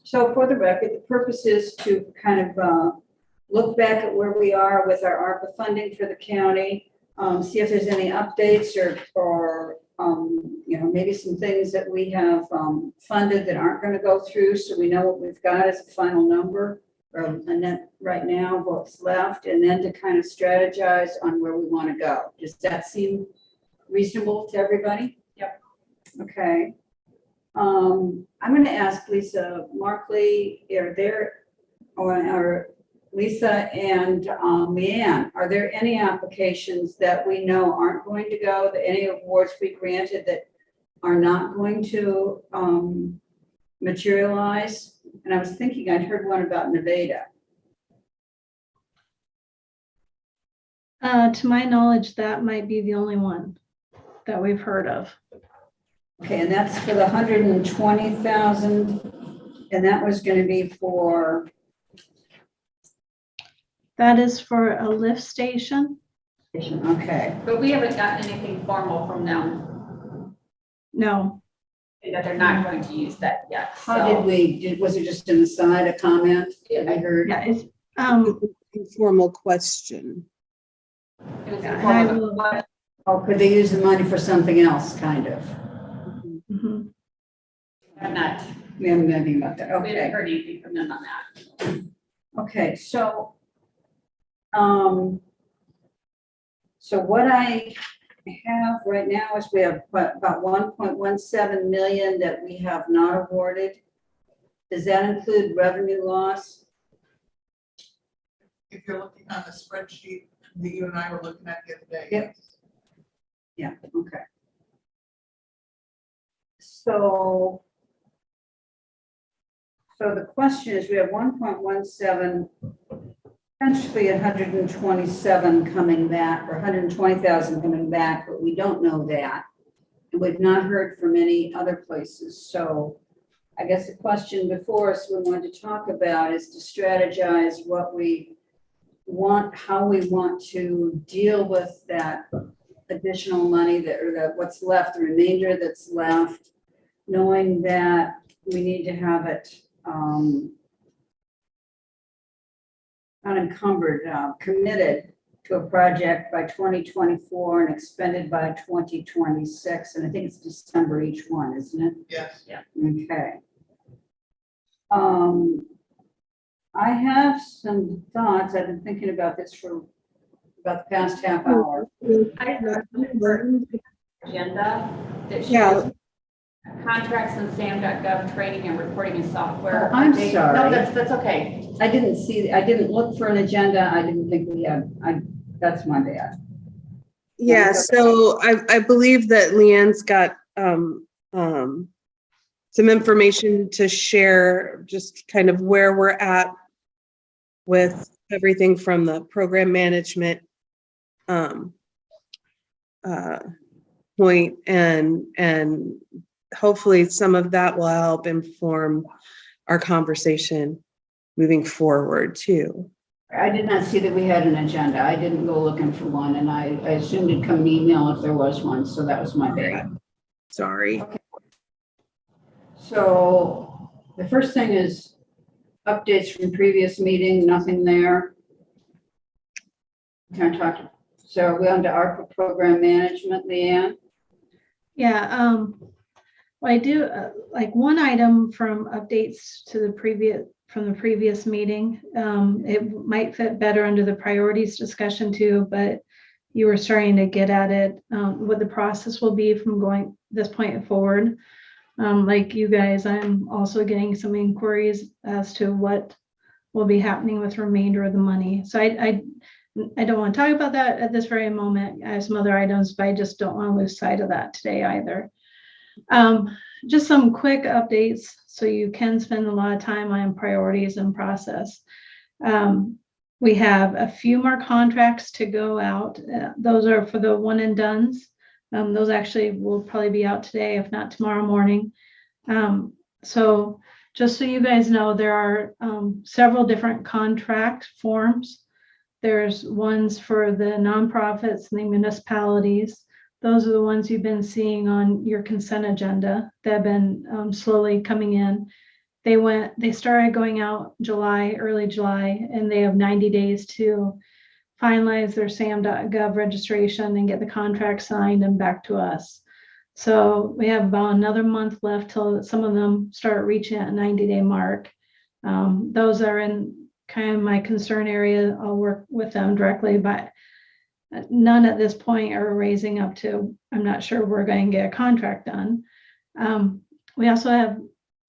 So for the record, the purpose is to kind of look back at where we are with our ARPA funding for the county, see if there's any updates or maybe some things that we have funded that aren't going to go through, so we know what we've got as a final number, or a net right now, what's left, and then to kind of strategize on where we want to go. Does that seem reasonable to everybody? Yep. Okay. I'm going to ask Lisa Markley, or Lisa and Leanne, are there any applications that we know aren't going to go, that any awards we granted that are not going to materialize? And I was thinking, I'd heard one about Nevada. To my knowledge, that might be the only one that we've heard of. Okay, and that's for the 120,000, and that was going to be for. That is for a lift station? Okay. But we haven't gotten anything formal from them No. that they're not going to use that yet. How did we, was it just an aside, a comment? Yeah. I heard. Yeah, it's, Informal question. It was Yeah, in and I form of will- what- Oh, could they use the money for something else, kind of? mhm. I'm not, We haven't done anything about that, we haven't okay. heard anything from them on that. Okay, so what I have right now is we have about 1.17 million that we have not awarded. Does that include revenue loss? If you're looking on the spreadsheet that you and I were looking at the other day. Yep. Yeah, okay. So the question is, we have 1.17, potentially 127 coming back, or 120,000 coming back, but we don't know that. And we've not heard from any other places. So I guess the question before us we want to talk about is to strategize what we want, how we want to deal with that additional money what's left, the remainder that's left, knowing that we need to have it unencumbered, committed to a project by 2024 and expended by 2026. And I think it's December each one, isn't it? Yes. Okay. I have some thoughts. I've been thinking about this for about the past half hour. I remember agenda that Yeah. shows contracts and SAM.gov training and reporting and software. Oh, I'm update. sorry. No, that's okay. I didn't look for an agenda. I didn't think we had, that's my bad. Yeah, so I believe that Leanne's got some information to share, just kind of where we're at with everything from the program management point, and hopefully some of that will help inform our conversation moving forward too. I did not see that we had an agenda. I didn't go looking for one, and I assumed it'd come email if there was one, so that was my bad. Sorry. So the first thing is updates from previous meeting, nothing there. Can I talk? So are we on to ARPA program management, Leanne? Yeah, well, I do like one item from updates to the previous meeting. It might fit better under the priorities discussion too, but you were starting to get at it, what the process will be from going this point forward. Like you guys, I'm also getting some inquiries as to what will be happening with the remainder of the money. So I don't want to talk about that at this very moment. I have some other items, but I just don't want to lose sight of that today either. Just some quick updates so you can spend a lot of time on priorities and process. We have a few more contracts to go out. Those are for the one and dones. Those actually will probably be out today, if not tomorrow morning. So just so you guys know, there are several different contract forms. There's ones for the nonprofits and the municipalities. Those are the ones you've been seeing on your consent agenda that have been slowly coming in. They started going out early July, and they have 90 days to finalize their SAM.gov registration and get the contract signed and back to us. So we have about another month left till some of them start reaching that 90-day mark. Those are in kind of my concern area. I'll work with them directly, but none at this point are raising up to, I'm not sure we're going to get a contract done. We also have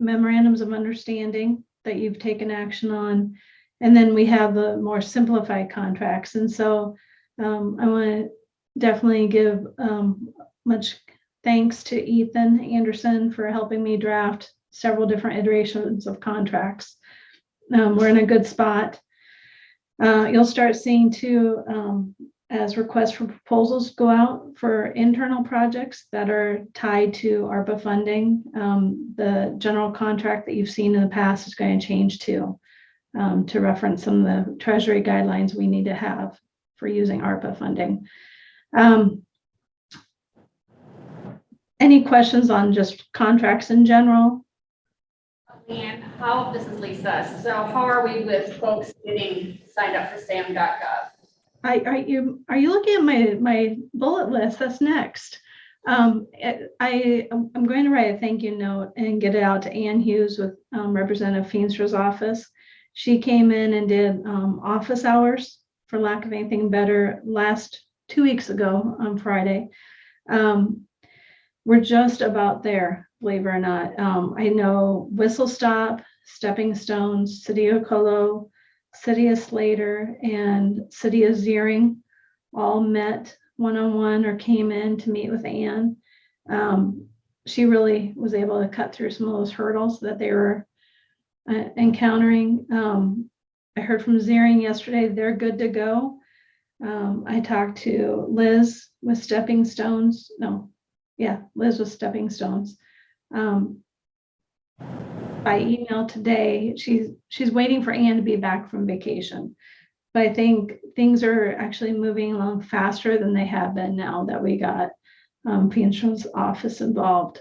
memorandums of understanding that you've taken action on. And then we have the more simplified contracts. And so I want to definitely give much thanks to Ethan Anderson for helping me draft several different iterations of contracts. We're in a good spot. You'll start seeing too, as requests for proposals go out for internal projects that are tied to ARPA funding. The general contract that you've seen in the past is going to change too, to reference some of the Treasury guidelines we need to have for using ARPA funding. Any questions on just contracts in general? And this is Lisa. So how are we with folks getting signed up for SAM.gov? Are you looking at my bullet list? That's next. I'm going to write a thank you note and get it out to Ann Hughes with Representative Feenstra's office. She came in and did office hours, for lack of anything better, 2 weeks ago on Friday. We're just about there, believe it or not. I know Whistle Stop, Stepping Stones, City of Colo, City of Slater, and City of Zeering all met one-on-one or came in to meet with Ann. She really was able to cut through some of those hurdles that they were encountering. I heard from Zeering yesterday, they're good to go. I talked to Liz with Stepping Stones. Liz with Stepping Stones. By email today, she's waiting for Ann to be back from vacation. But I think things are actually moving along faster than they have been now that we got Feenstra's office involved.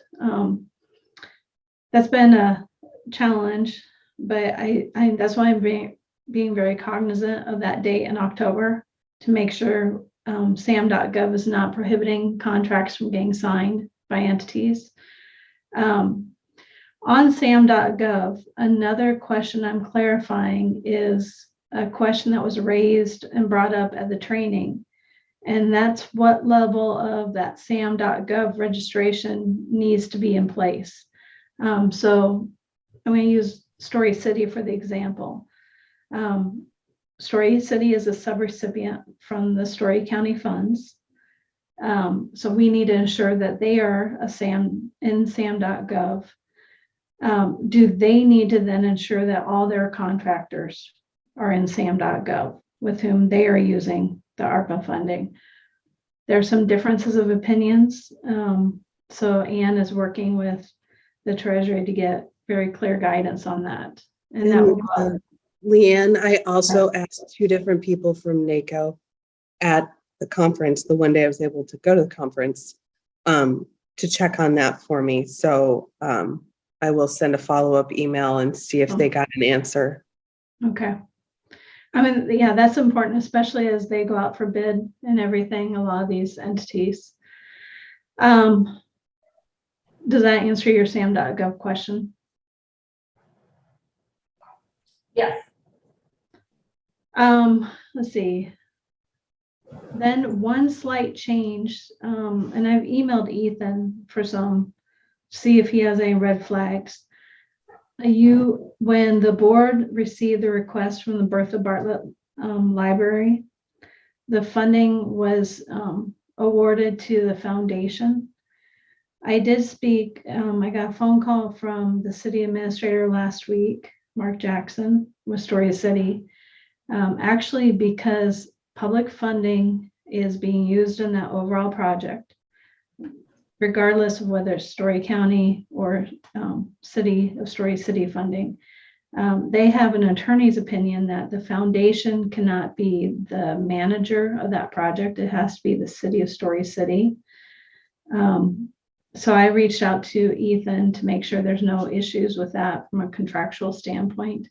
That's been a challenge, but I that's why I'm being very cognizant of that date in October to make sure SAM.gov is not prohibiting contracts from being signed by entities. On SAM.gov, another question I'm clarifying is a question that was raised and brought up at the training. And that's what level of that SAM.gov registration needs to be in place. So I'm going to use Story City for the example. Story City is a subrecipient from the Story County funds. So we need to ensure that they are a SAM in SAM.gov. Do they need to then ensure that all their contractors are in SAM.gov with whom they are using the ARPA funding? There are some differences of opinions. So Ann is working with the Treasury to get very clear guidance on that. And that will Leanne, I also asked 2 different people from NACO at the conference, the one day I was able to go to the conference, to check on that for me. So I will send a follow-up email and see if they got an answer. Okay. I mean, yeah, that's important, especially as they go out for bid and everything, a lot of these entities. Does that answer your SAM.gov question? Yes. Let's see. Then one slight change, and I've emailed Ethan for see if he has any red flags. When the board received the request from the Bertha Bartlett Library, the funding was awarded to the foundation. I did speak, I got a phone call from the city administrator last week, Mark Jackson, with Story City, actually because public funding is being used in that overall project, regardless of whether it's Story County or City of Story City funding. They have an attorney's opinion that the foundation cannot be the manager of that project. It has to be the City of Story City. So I reached out to Ethan to make sure there's no issues with that from a contractual standpoint.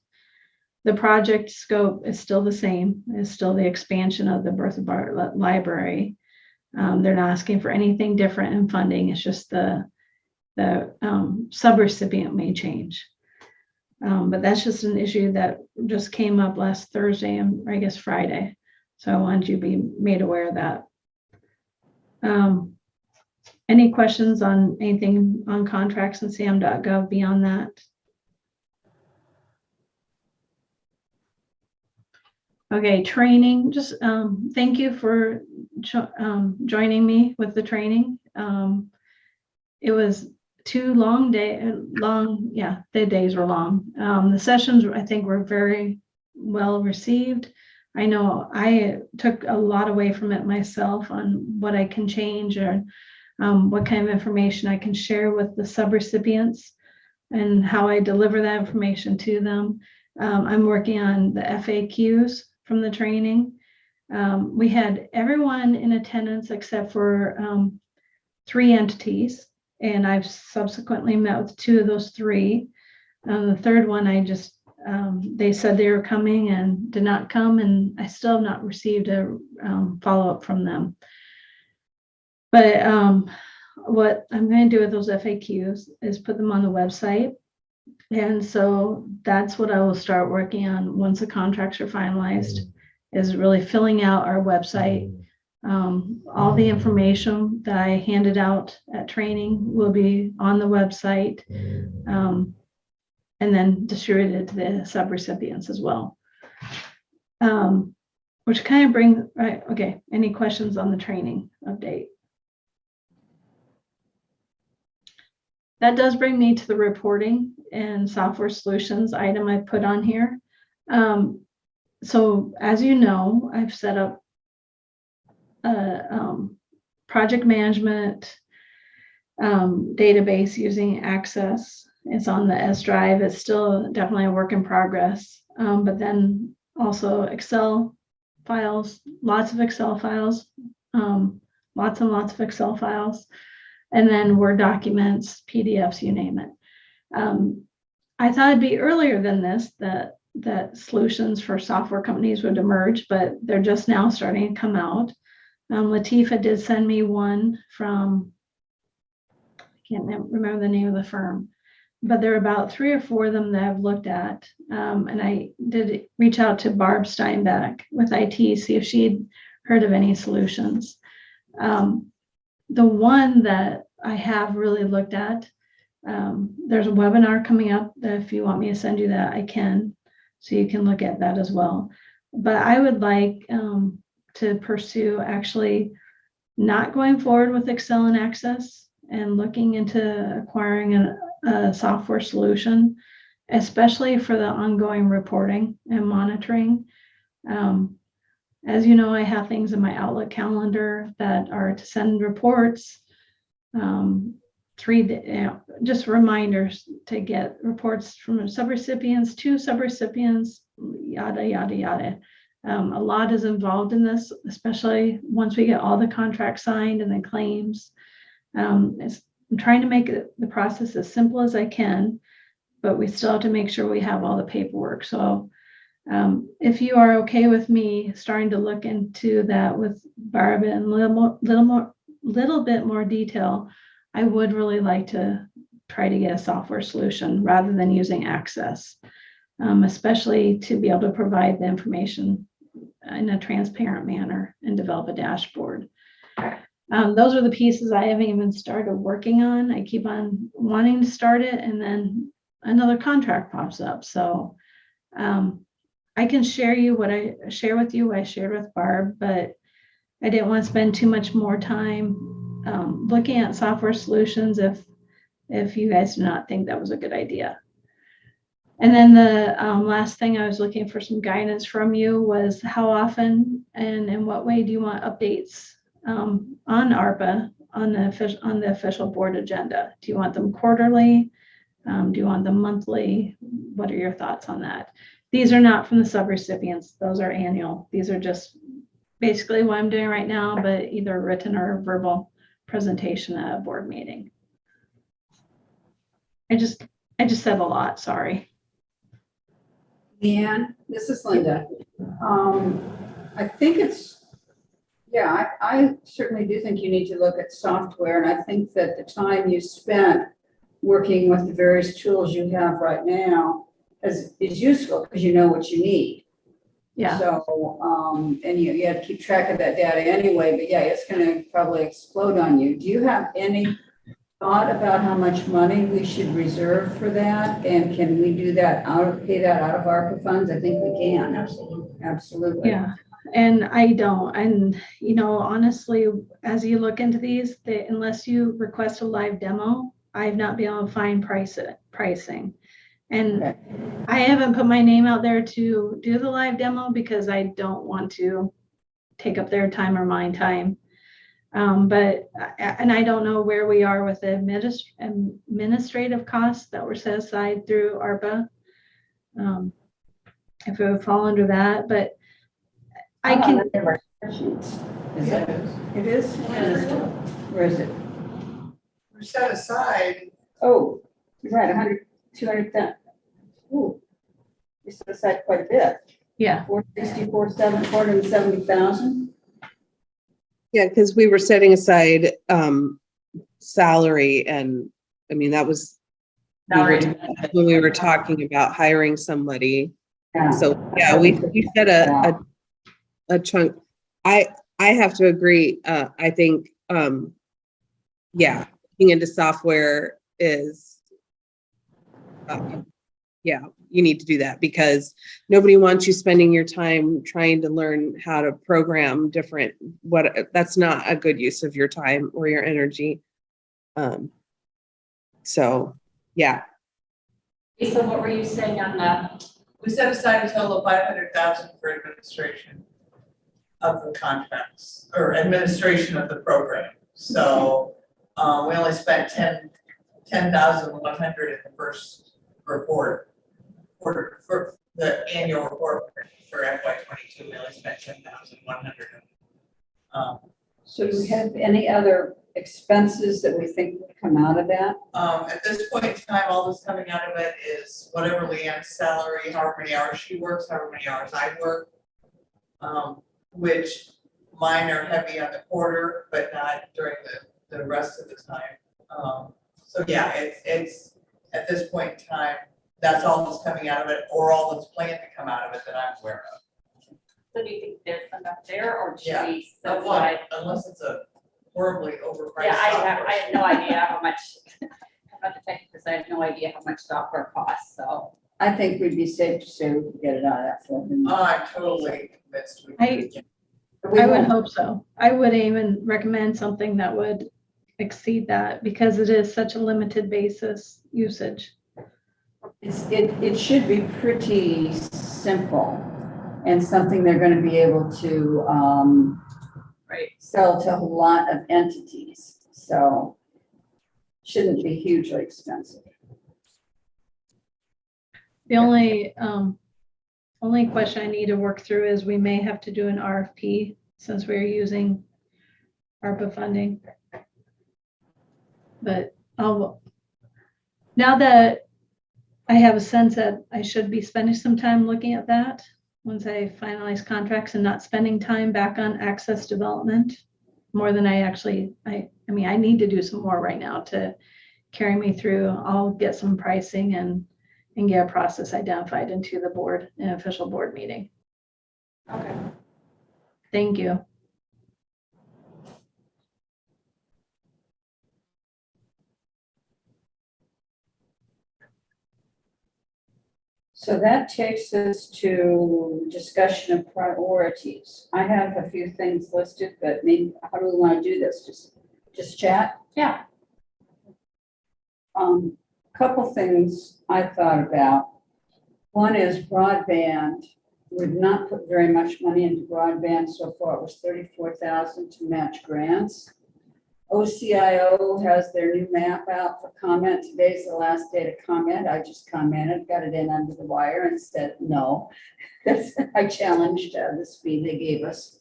The project scope is still the same, is still the expansion of the Bertha Bartlett Library. They're not asking for anything different in funding. It's just the subrecipient may change. But that's just an issue that just came up last Thursday and I guess Friday. So I wanted you to be made aware of that. Any questions on anything on contracts and sam.gov beyond that? Okay, training, just thank you for joining me with the training. It was 2 long yeah, the days were long. The sessions I think were very well received. I know I took a lot away from it myself on what I can change or what kind of information I can share with the subrecipients and how I deliver that information to them. I'm working on the FAQs from the training. We had everyone in attendance except for 3 entities, and I've subsequently met with 2 of those 3. The third one, they said they were coming and did not come, and I still have not received a follow-up from them. But what I'm going to do with those FAQs is put them on the website. And so that's what I will start working on once the contracts are finalized, is really filling out our website. All the information that I handed out at training will be on the website, and then distributed to the subrecipients as well. Which kind of brings, right, okay, any questions on the training update? That does bring me to the reporting and software solutions item I put on here. So as you know, I've set up a project management database using Access. It's on the S drive. It's still definitely a work in progress. But then also Excel files, lots of Excel files, lots and lots of Excel files. And then Word documents, PDFs, you name it. I thought it'd be earlier than this that solutions for software companies would emerge, but they're just now starting to come out. Latifa did send me one from, I can't remember the name of the firm, but there are about 3 or 4 of them that I've looked at. And I did reach out to Barb Steinbeck with IT, see if she'd heard of any solutions. The one that I have really looked at, there's a webinar coming up that if you want me to send you that, I can, so you can look at that as well. But I would like to pursue actually not going forward with Excel and Access and looking into acquiring a software solution, especially for the ongoing reporting and monitoring. As you know, I have things in my Outlook calendar that are to send reports, just reminders to get reports from subrecipients to subrecipients, yada, yada, yada. A lot is involved in this, especially once we get all the contracts signed and the claims. I'm trying to make the process as simple as I can, but we still have to make sure we have all the paperwork. So if you are okay with me starting to look into that with Barb in a little bit more detail, I would really like to try to get a software solution rather than using Access, especially to be able to provide the information in a transparent manner and develop a dashboard. Those are the pieces I haven't even started working on. I keep on wanting to start it, and then another contract pops up. So I can share what I shared with Barb, but I didn't want to spend too much more time looking at software solutions if you guys do not think that was a good idea. And then the last thing I was looking for some guidance from you was how often and in what way do you want updates on ARPA on the official board agenda? Do you want them quarterly? Do you want them monthly? What are your thoughts on that? These are not from the subrecipients. Those are annual. These are just basically what I'm doing right now, but either written or verbal presentation at a board meeting. I just said a lot, sorry. Leanne, this is Linda. I think I certainly do think you need to look at software, and I think that the time you spent working with the various tools you have right now is useful because you know what you need. Yeah, So, and you have to keep track of that data anyway, but yeah, it's gonna probably explode on you. Do you have any thought about how much money we should reserve for that? And can we do that pay that out of ARPA funds? I think we can. Absolutely. yeah. And I don't, and honestly, as you look into these, unless you request a live demo, I've not been able to find pricing. And Okay. I haven't put my name out there to do the live demo because I don't want to take up their time or my time. But I don't know where we are with the administrative costs that were set aside through ARPA. If it would fall under that, but I can. Is that, it is? Where is it? We're set aside, Oh, you're right, 200,000. Ooh, we set aside quite a bit. Yeah, 470,000. Yeah, because we were setting aside salary, and I mean, that was when we were talking about hiring somebody. Yeah. So yeah, we set a chunk. I have to agree. I think yeah, looking into software is yeah, you need to do that because nobody wants you spending your time trying to learn how to program different, that's not a good use of your time or your energy. So yeah. So what were you saying on the, we set aside a total of 500,000 for administration of the contracts, or administration of the program. So we only spent 10,100 in the first report for the annual report for FY22. We only spent 10,100. So do we have any other expenses that we think would come out of that? At this point in time, all that's coming out of it is whatever Leanne's salary, however many hours she works, however many hours I work. Which mine are heavy on the quarter, but not during the rest of the time. So yeah, it's at this point in time, that's all that's coming out of it, or all that's planned to come out of it that I'm aware of. so do you think there's enough there or should Yeah, we set aside? Why? Unless it's a horribly overpriced. Yeah, I software. have no idea how much, I'm not the tech because I have no idea how much software costs, so. I think we'd be safe to say we could get it out of that fund. I'm totally convinced we I can. We would won't- hope so. I would aim and recommend something that would exceed that because it is such a limited basis usage. It should be pretty simple and something they're going to be able to Right. sell to a lot of entities. So shouldn't be hugely expensive. The only question I need to work through is we may have to do an RFP since we're using ARPA funding. But now that I have a sense that I should be spending some time looking at that once I finalize contracts and not spending time back on access development more than I mean, I need to do some more right now to carry me through. I'll get some pricing and get a process identified into the board, an official board meeting. Okay. Thank you. So that takes us to discussion of priorities. I have a few things listed, but maybe, how do we want to do this? Just chat? Yeah. Couple things I thought about. One is broadband. We've not put very much money into broadband so far. It was 34,000 to match grants. OCIO has their new map out for comment. Today's the last day to comment. I just commented, got it in under the wire and said no. I challenged the speed they gave us.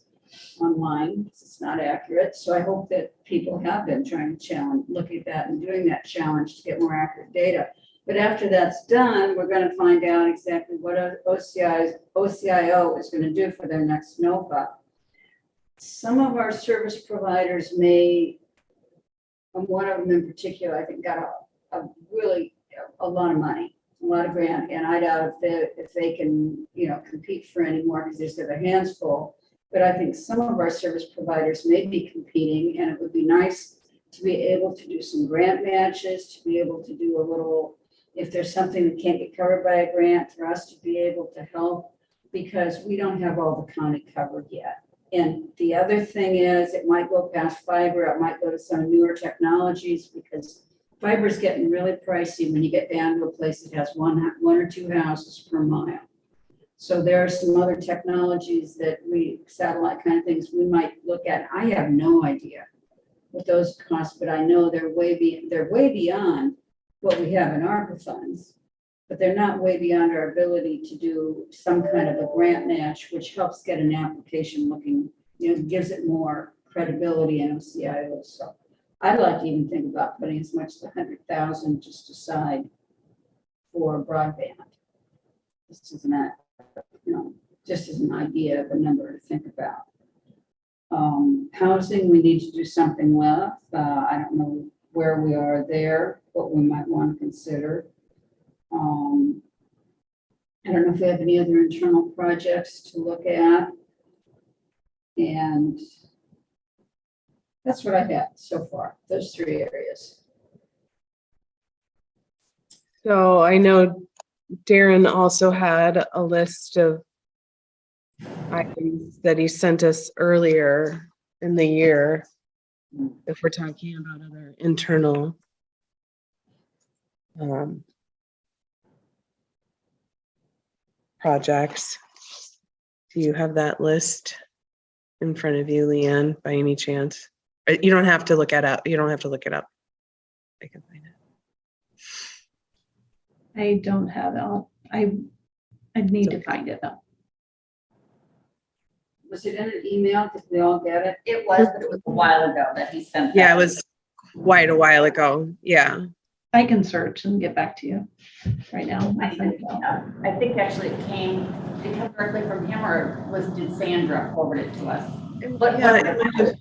online. It's not accurate. So I hope that people have been trying to look at that and doing that challenge to get more accurate data. But after that's done, we're going to find out exactly what OCIO is going to do for their next NOFA. Some of our service providers may, and one of them in particular, I think got a lot of money, a lot of grant, and I doubt if they can, compete for any more because they just have their hands full. But I think some of our service providers may be competing, and it would be nice to be able to do some grant matches, to be able to do a little, if there's something that can't get covered by a grant, for us to be able to help, because we don't have all the county covered yet. And the other thing is, it might go past fiber, it might go to some newer technologies, because fiber is getting really pricey when you get down to a place that has one or two houses per mile. So there are some other technologies that satellite kind of things we might look at. I have no idea what those cost, but I know they're way beyond what we have in ARPA funds, but they're not way beyond our ability to do some kind of a grant match, which helps get an application looking, gives it more credibility in OCIO. So I'd like to even think about putting as much as 100,000 just aside for broadband. This is not, just as an idea of a number to think about. Housing, we need to do something with. I don't know where we are there, what we might want to consider. I don't know if we have any other internal projects to look at. And that's what I have so far, those three areas. So I know Darren also had a list of items that he sent us earlier in the year, if we're talking about other internal projects. Do you have that list in front of you, Leanne, by any chance? You don't have to look it up. You don't have to look it up. I can find it. I don't have it. I need to find it though. Was it in an email? Did we all get it? It was, but it was a while ago that he sent that. Yeah, it was quite a while ago. Yeah. I can search and get back to you right now. I think actually it came directly from him, or did Sandra forward it to us? Yeah,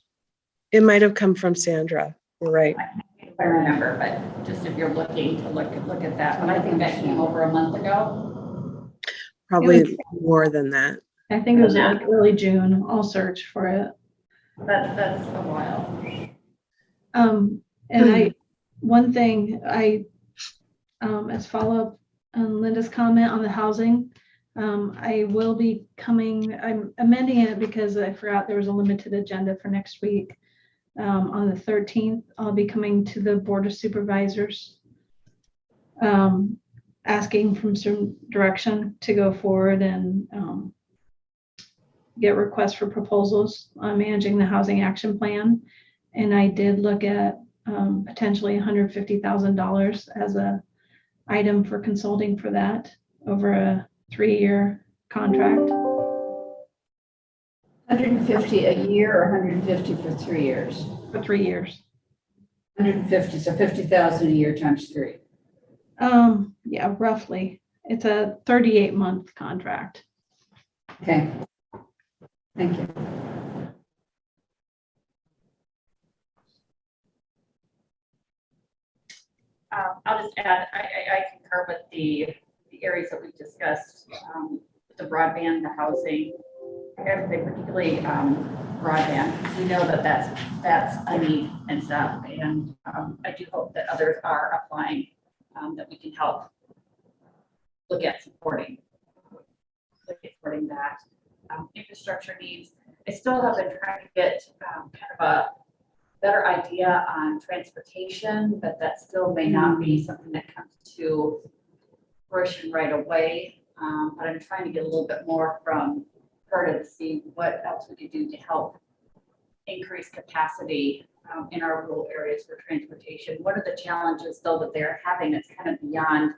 it might have come from Sandra. You're right. If I remember, but just if you're looking to look at that, but I think that came over a month ago. Probably more than that. I think it was like early June. I'll search for it. That's a while. And one thing as follow-up on Linda's comment on the housing, I will be coming, I'm amending it because I forgot there was a limited agenda for next week. On the 13th, I'll be coming to the Board of Supervisors, asking for some direction to go forward and get requests for proposals on managing the housing action plan. And I did look at potentially $150,000 as a item for consulting for that over a 3-year contract. 150 a year or 150 for 3 years? For 3 years. 150, so 50,000 a year times 3. Yeah, roughly. It's a 38-month contract. Okay. Thank you. I'll just add, I concur with the areas that we've discussed, the broadband, the housing, everything, particularly broadband. We know that that's a need and stuff, and I do hope that others are applying, that we can help look at supporting that. Infrastructure needs. I still have been trying to get kind of a better idea on transportation, but that still may not be something that comes to fruition right away. But I'm trying to get a little bit more from her to see what else we could do to help increase capacity in our rural areas for transportation. One of the challenges though that they're having that's kind of beyond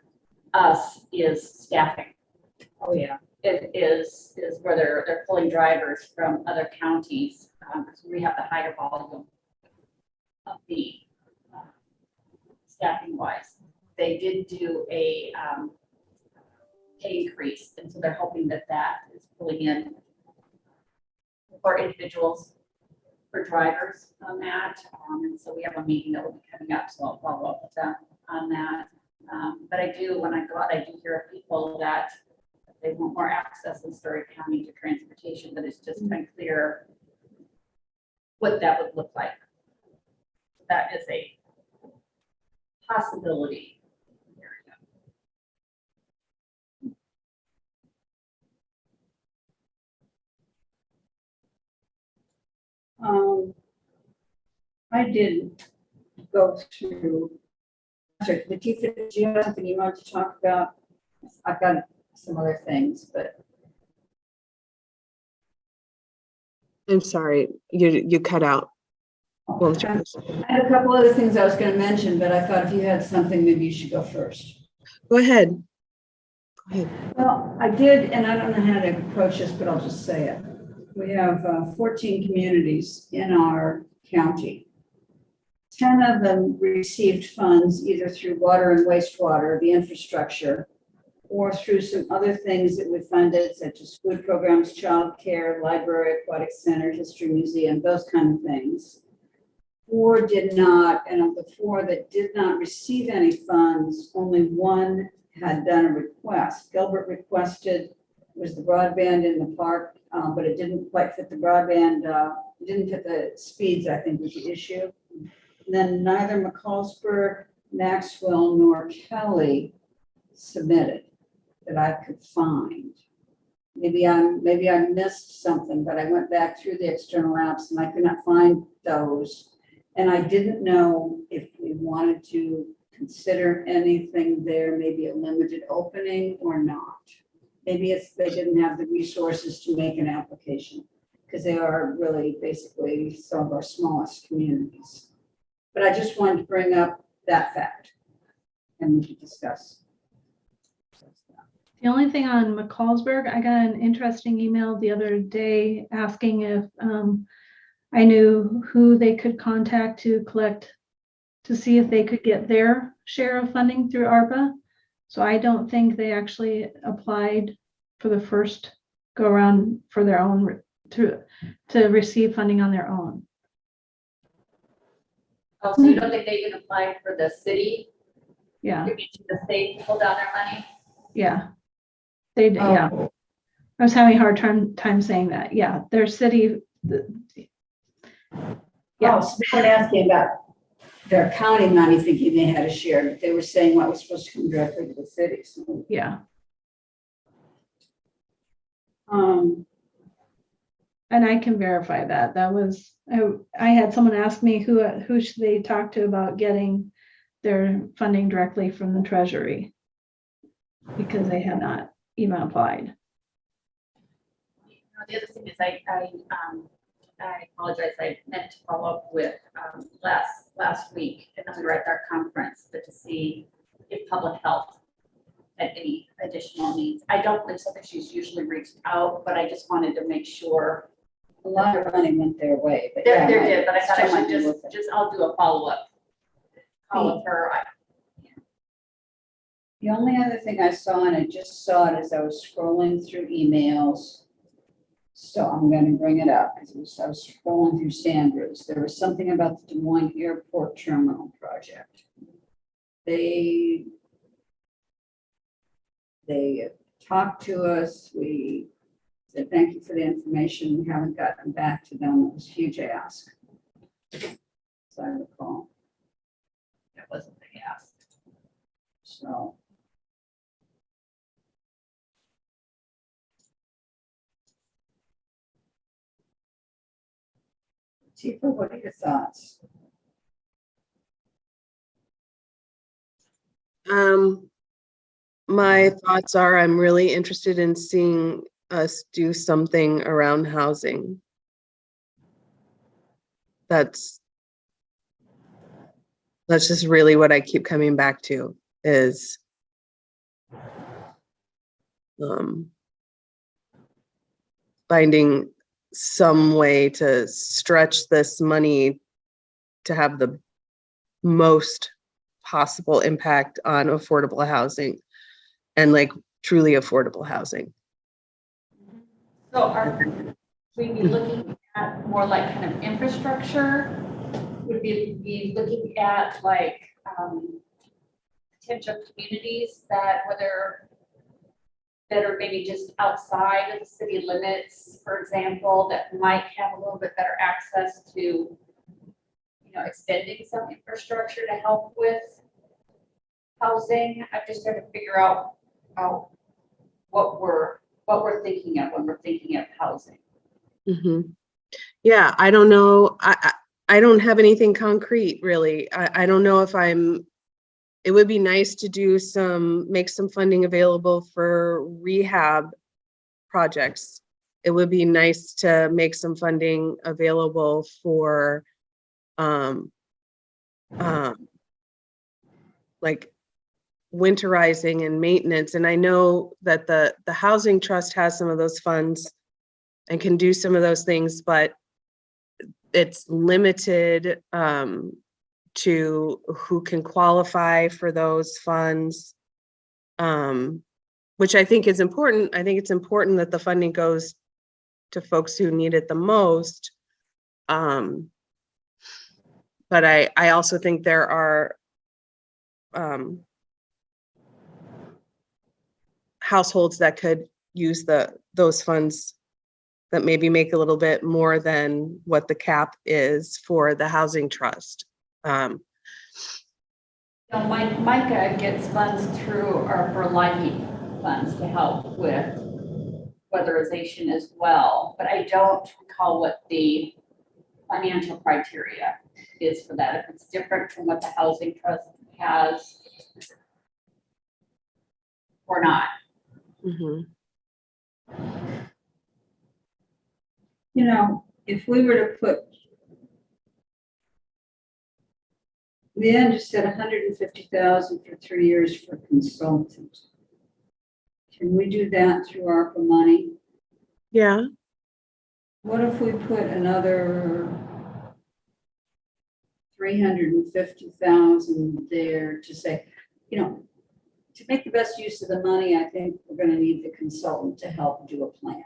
us is staffing. Oh, yeah. is where they're pulling drivers from other counties, because we have the higher volume of the staffing wise. They did do a pay increase, and so they're hoping that that is pulling in more individuals for drivers on that. And so we have a meeting that will be coming up, so I'll follow up with them on that. But I do, when I go out, I do hear of people that they want more access in Story County to transportation, but it's just unclear what that would look like. That is a possibility. I did go through, Latifah, did you have something you wanted to talk about? I've got some other things, but I'm sorry, you cut out. What was your I question? had a couple other things I was going to mention, but I thought if you had something, maybe you should go first. Go ahead. Go ahead. Well, I did, and I don't know how to approach this, but I'll just say it. We have 14 communities in our county. 10 of them received funds either through water and wastewater, the infrastructure, or through some other things that we funded, such as food programs, childcare, library, aquatic center, history museum, those kind of things. 4 did not, and of the 4 that did not receive any funds, only 1 had done a request. Gilbert requested, was the broadband in the park, but it didn't quite fit the broadband, it didn't fit the speeds, I think was the issue. And then neither McCallsburg, Maxwell, nor Kelly submitted that I could find. Maybe I missed something, but I went back through the external apps and I could not find those. And I didn't know if we wanted to consider anything there, maybe a limited opening or not. Maybe it's they didn't have the resources to make an application, because they are really basically some of our smallest communities. But I just wanted to bring up that fact and we could discuss. The only thing on McCallsburg, I got an interesting email the other day asking if I knew who they could contact to see if they could get their share of funding through ARPA. So I don't think they actually applied for the first go around for their own to receive funding on their own. Oh, so you don't think they can apply for the city? Yeah, The state pull down their money? yeah. They did, yeah. I was having a hard time saying that. Yeah, their city. Yeah. Oh, so they weren't asking about their county money thinking they had a share, but they were saying what was supposed to come directly to the city. So, Yeah. And I can verify that. That was, I had someone ask me who should they talk to about getting their funding directly from the Treasury, because they had not even applied. The other thing is I apologize, I meant to follow up with last week, and then we were at our conference, but to see if public health had any additional needs. I don't believe so, that she's usually reached out, but I just wanted to make sure. a lot of money went their way, but There yeah, did, but I thought I still should might be worth it. just, I'll do a follow-up call with her. The only other thing I saw, and I just saw it as I was scrolling through emails, so I'm going to bring it up because I was scrolling through Sandra's. There was something about the Des Moines Airport Terminal project. They talked to us. We said thank you for the information. We haven't gotten back to them. It was a huge ask, as I recall. That wasn't the ask. So. Tifa, what are your thoughts? My thoughts are I'm really interested in seeing us do something around housing. That's just really what I keep coming back to is finding some way to stretch this money to have the most possible impact on affordable housing and like truly affordable housing. So are we be looking at more like kind of infrastructure? Would we be looking at like potential communities that are maybe just outside of the city limits, for example, that might have a little bit better access to, you know, extending some infrastructure to help with housing? I'm just trying to figure out what we're thinking of when we're thinking of housing. Mm-hmm. Yeah, I don't know. I don't have anything concrete really. I don't know if it would be nice to make some funding available for rehab projects. It would be nice to make some funding available for like winterizing and maintenance. And I know that the Housing Trust has some of those funds and can do some of those things, but it's limited to who can qualify for those funds, which I think is important. I think it's important that the funding goes to folks who need it the most. But I also think there are households that could use those funds that maybe make a little bit more than what the cap is for the Housing Trust. You know, Micah gets funds through our Berlin funds to help with weatherization as well, but I don't recall what the financial criteria is for that. If it's different from what the Housing Trust has or not. Mm-hmm. You know, if we were to put, Leanne just said 150,000 for 3 years for consultant. Can we do that through ARPA money? Yeah. What if we put another 350,000 there to say, you know, to make the best use of the money, I think we're going to need the consultant to help do a plan.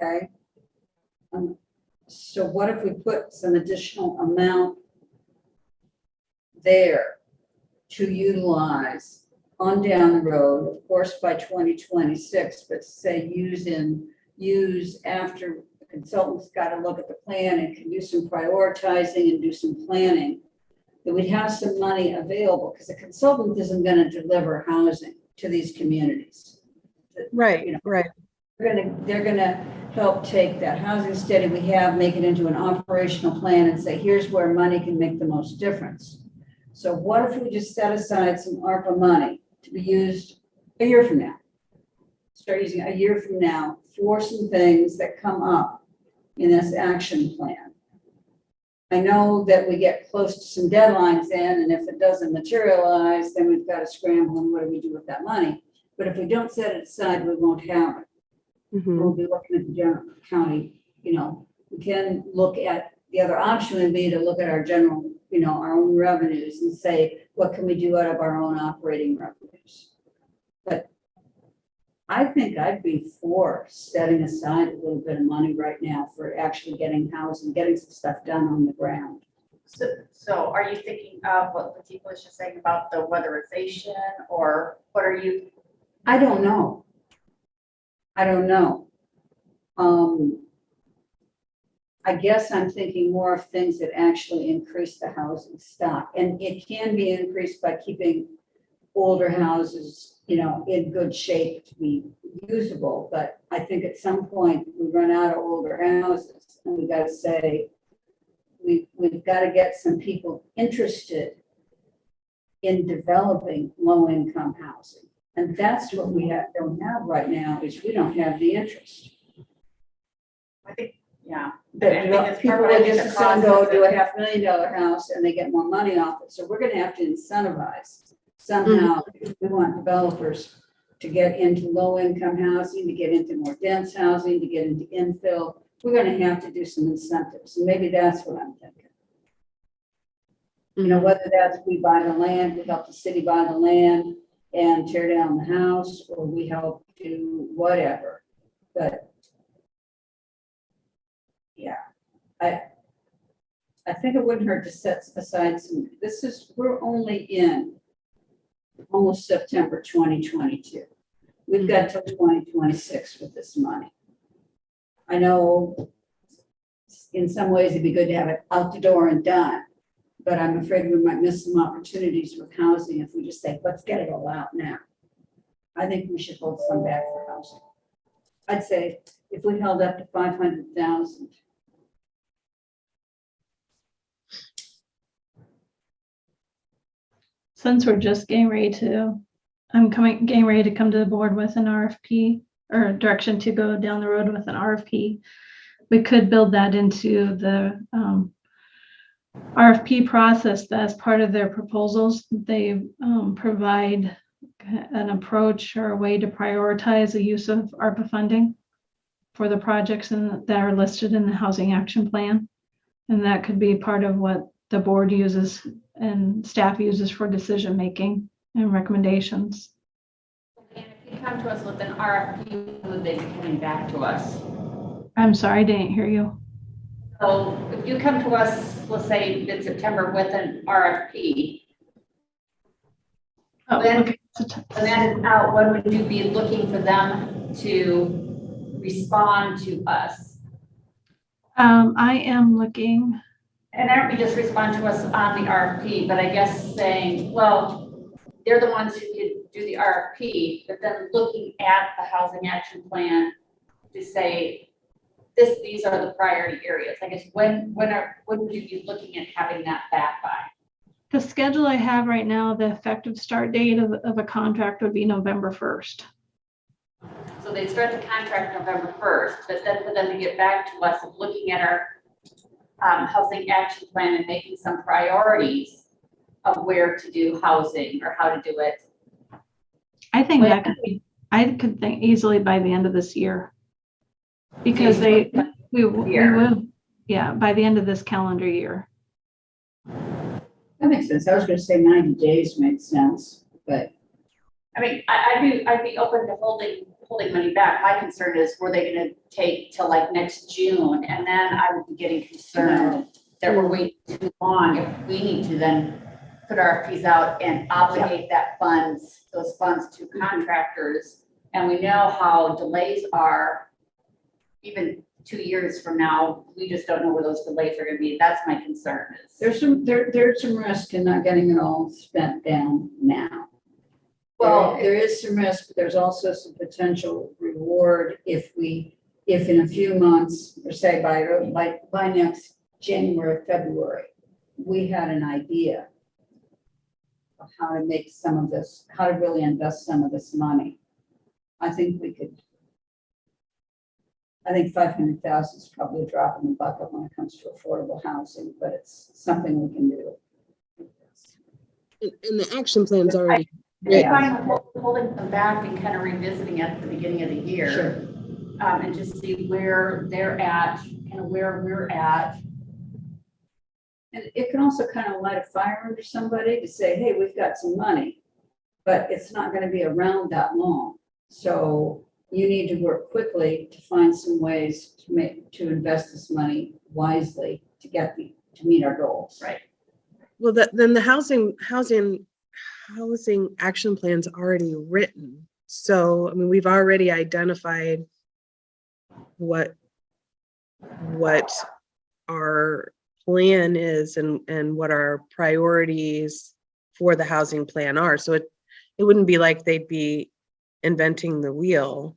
Okay. So what if we put some additional amount there to utilize on down the road, of course, by 2026, but say use after the consultant's got to look at the plan and can do some prioritizing and do some planning, that we'd have some money available because the consultant isn't going to deliver housing to these communities. Right. You know, right. They're gonna help take that housing study we have, make it into an operational plan and say, here's where money can make the most difference. So what if we just set aside some ARPA money to be used a year from now? Start using a year from now for some things that come up in this action plan. I know that we get close to some deadlines in, and if it doesn't materialize, then we've got to scramble and what do we do with that money? But if we don't set it aside, we won't have it. Mm-hmm. We'll be looking at the general county, you know, we can look at, the other option would be to look at our general, you know, our own revenues and say, what can we do out of our own operating revenues? But I think I'd be for setting aside a little bit of money right now for actually getting housing, getting some stuff done on the ground. So are you thinking of what Latifah was just saying about the weatherization, or what are you? I don't know. I guess I'm thinking more of things that actually increase the housing stock, and it can be increased by keeping older houses, you know, in good shape to be usable. But I think at some point we run out of older houses, and we got to say we've got to get some people interested in developing low-income housing. And that's what we don't have right now, is we don't have the interest. I think, yeah. That people will just assume go do a $500,000 house and they get more money off it. So we're going to have to incentivize somehow if we want developers to get into low-income housing, to get into more dense housing, to get into infill, we're gonna have to do some incentives, and maybe that's what I'm thinking. You know, whether that's we buy the land, we help the city buy the land and tear down the house, or we help do whatever, but yeah, I think it wouldn't hurt to set aside some, we're only in almost September 2022. We've got till 2026 with this money. I know in some ways it'd be good to have it out the door and done, but I'm afraid we might miss some opportunities with housing if we just say, let's get it all out now. I think we should hold some back for housing. I'd say if we held up to 500,000. Since we're just getting ready to come to the board with an RFP or direction to go down the road with an RFP, we could build that into the RFP process as part of their proposals. They provide an approach or a way to prioritize the use of ARPA funding for the projects that are listed in the Housing Action Plan. And that could be part of what the board uses and staff uses for decision-making and recommendations. And if you come to us with an RFP, would they be coming back to us? I'm sorry, I didn't hear you. So if you come to us, let's say mid-September with an RFP, Oh, Then- okay. and that is out, when would you be looking for them to respond to us? I am looking, And I don't mean just respond to us on the RFP, but I guess saying, well, they're the ones who could do the RFP, but then looking at the housing action plan to say, these are the priority areas. I guess when would you be looking at having that back by? the schedule I have right now, the effective start date of a contract would be November 1st. So they start the contract November 1st, but then for them to get back to us of looking at our housing action plan and making some priorities of where to do housing or how to do it. I think that could be, I could think easily by the end of this year. Because we will, yeah, by the end of this calendar year. That makes sense. I was gonna say 90 days makes sense, but I mean, I'd be open to holding money back. My concern is, were they gonna take till like next June? And then I would be getting concerned that we're waiting too long if we need to then put RFPs out and obligate those funds to contractors. And we know how delays are, even 2 years from now, we just don't know where those delays are gonna be. That's my concern is. there's some risk in not getting it all spent down now. Well, There is some risk, but there's also some potential reward if in a few months, or say by next January, February, we had an idea of how to make some of this, how to really invest some of this money. I think 500,000 is probably a drop in the bucket when it comes to affordable housing, but it's something we can do. And the action plan's already I'm written. fine with holding them back and kind of revisiting at the beginning of the year. Sure. And just see where they're at and where we're at. And it can also kind of light a fire under somebody to say, hey, we've got some money, but it's not going to be around that long. So you need to work quickly to find some ways to invest this money wisely to meet our goals. Right. Well, then the housing action plan's already written. So, I mean, we've already identified what our plan is and what our priorities for the housing plan are. So it wouldn't be like they'd be reinventing the wheel.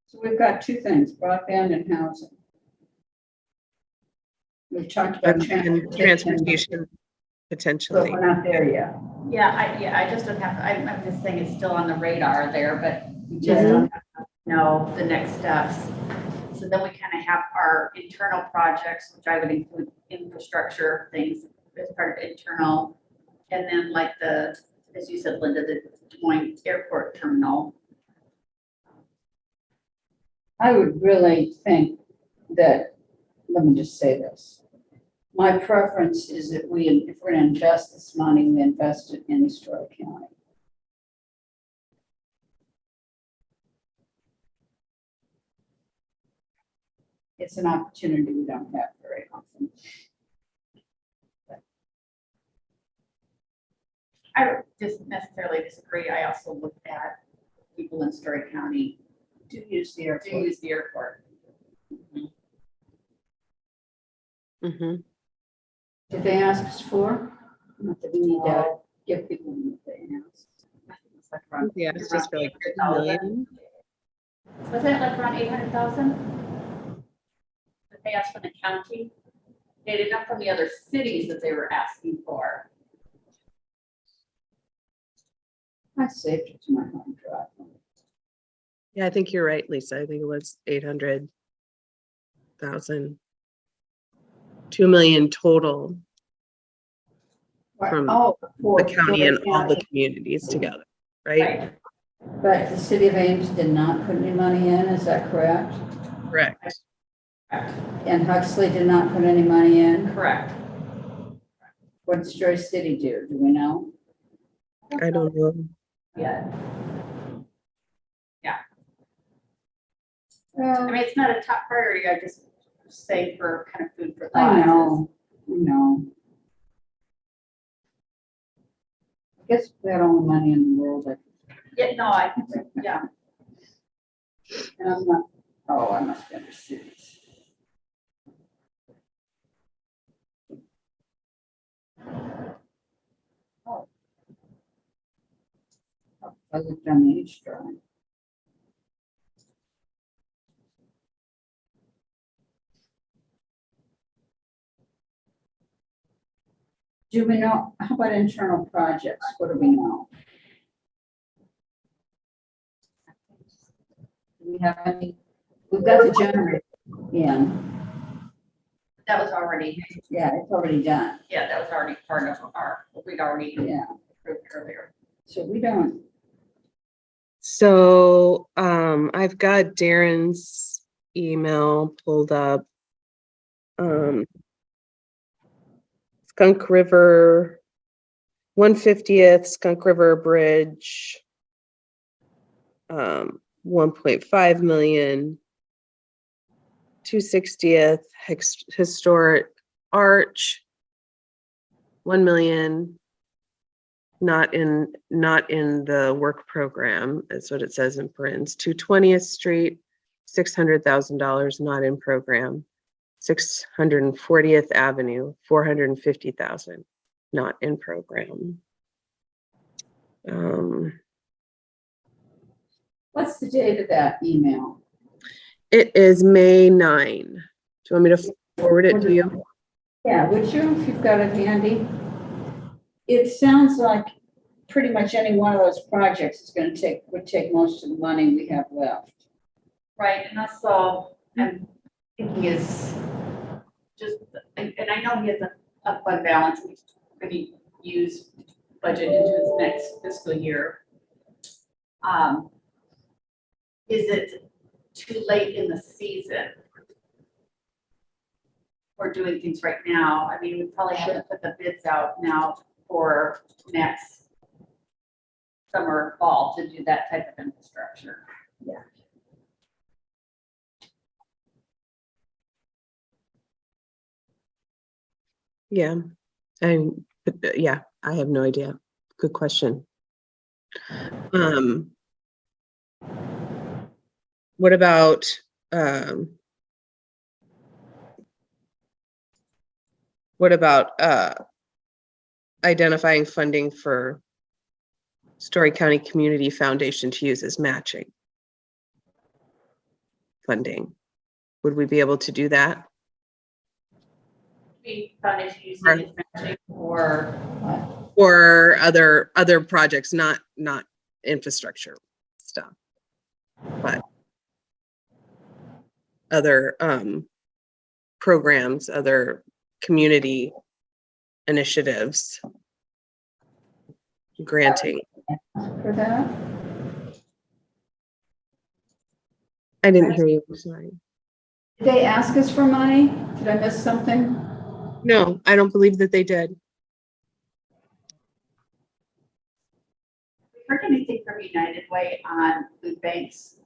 So we've got two things, broadband and housing. We've talked about And transportation, transportation but potentially. we're not there yet. I just don't have, I'm just saying it's still on the radar there, but we just don't know the next steps. so then we kind of have our internal projects, which I would include infrastructure things as part of internal. And then like the, as you said, Linda, the Des Moines Airport Terminal. I would really think that, let me just say this. My preference is that we, if we're gonna invest this money, we invest it in Story County. It's an opportunity we don't have very often. I don't just necessarily disagree. I also looked at people in Story County Do use the to airport. use the airport. Mhm. Did they ask us for? Not that we need to give people what they asked. I think it's like around- Yeah, it's just for like 2 around million. 800,000. Was that like around 800,000? That they asked from the county? They did not from the other cities that they were asking for. I saved it to my home drive. Yeah, I think you're right, Lisa. I think it was 800,000. 2 million total from Oh, for the county and Story all the County. communities together, right? But the city of Ames did not put any money in, is that correct? Correct. And Huxley did not put any money in? Correct. What did Story City do? Do we know? I don't know. Yeah, I Well, mean, it's not a top priority. I just say for kind of food for thought. I know. I guess if we had all the money in the world, Yeah, no, yeah. and I'm not, oh, I must be under cities. Oh. I looked on the H drive. Do we know, how about internal projects? What do we know? Do we have any? We've got the generator in. That was already, Yeah, it's already done. yeah, that was already part of our, we'd already Yeah, approved earlier. so we don't, So I've got Darren's email pulled up. Skunk River, 150th Skunk River Bridge, 1.5 million. 260th Historic Arch, 1 million. Not in the work program, is what it says in parentheses. 220th Street, $600,000, not in program. 640th Avenue, 450,000, not in program. what's the date of that email? It is May 9. Do you want me to forward it to you? Yeah, would you, if you've got it handy? It sounds like pretty much any one of those projects is gonna would take most of the money we have left. Right, and also, I'm thinking is just, and I know he has a fund balance, he's gonna use budget into his next fiscal year. Is it too late in the season for doing things right now? I mean, we probably have to put the bids out now for next summer, or fall to do that type of infrastructure. Yeah, yeah, I have no idea. Good question. What about identifying funding for Story County Community Foundation to use as matching funding? Would we be able to do that? We foundation using it as matching or Or other projects, not infrastructure stuff, but other programs, other community initiatives, granting. For that? I didn't hear you, sorry. Did they ask us for money? Did I miss something? No, I don't believe that they did. Heard anything from United Way on food banks?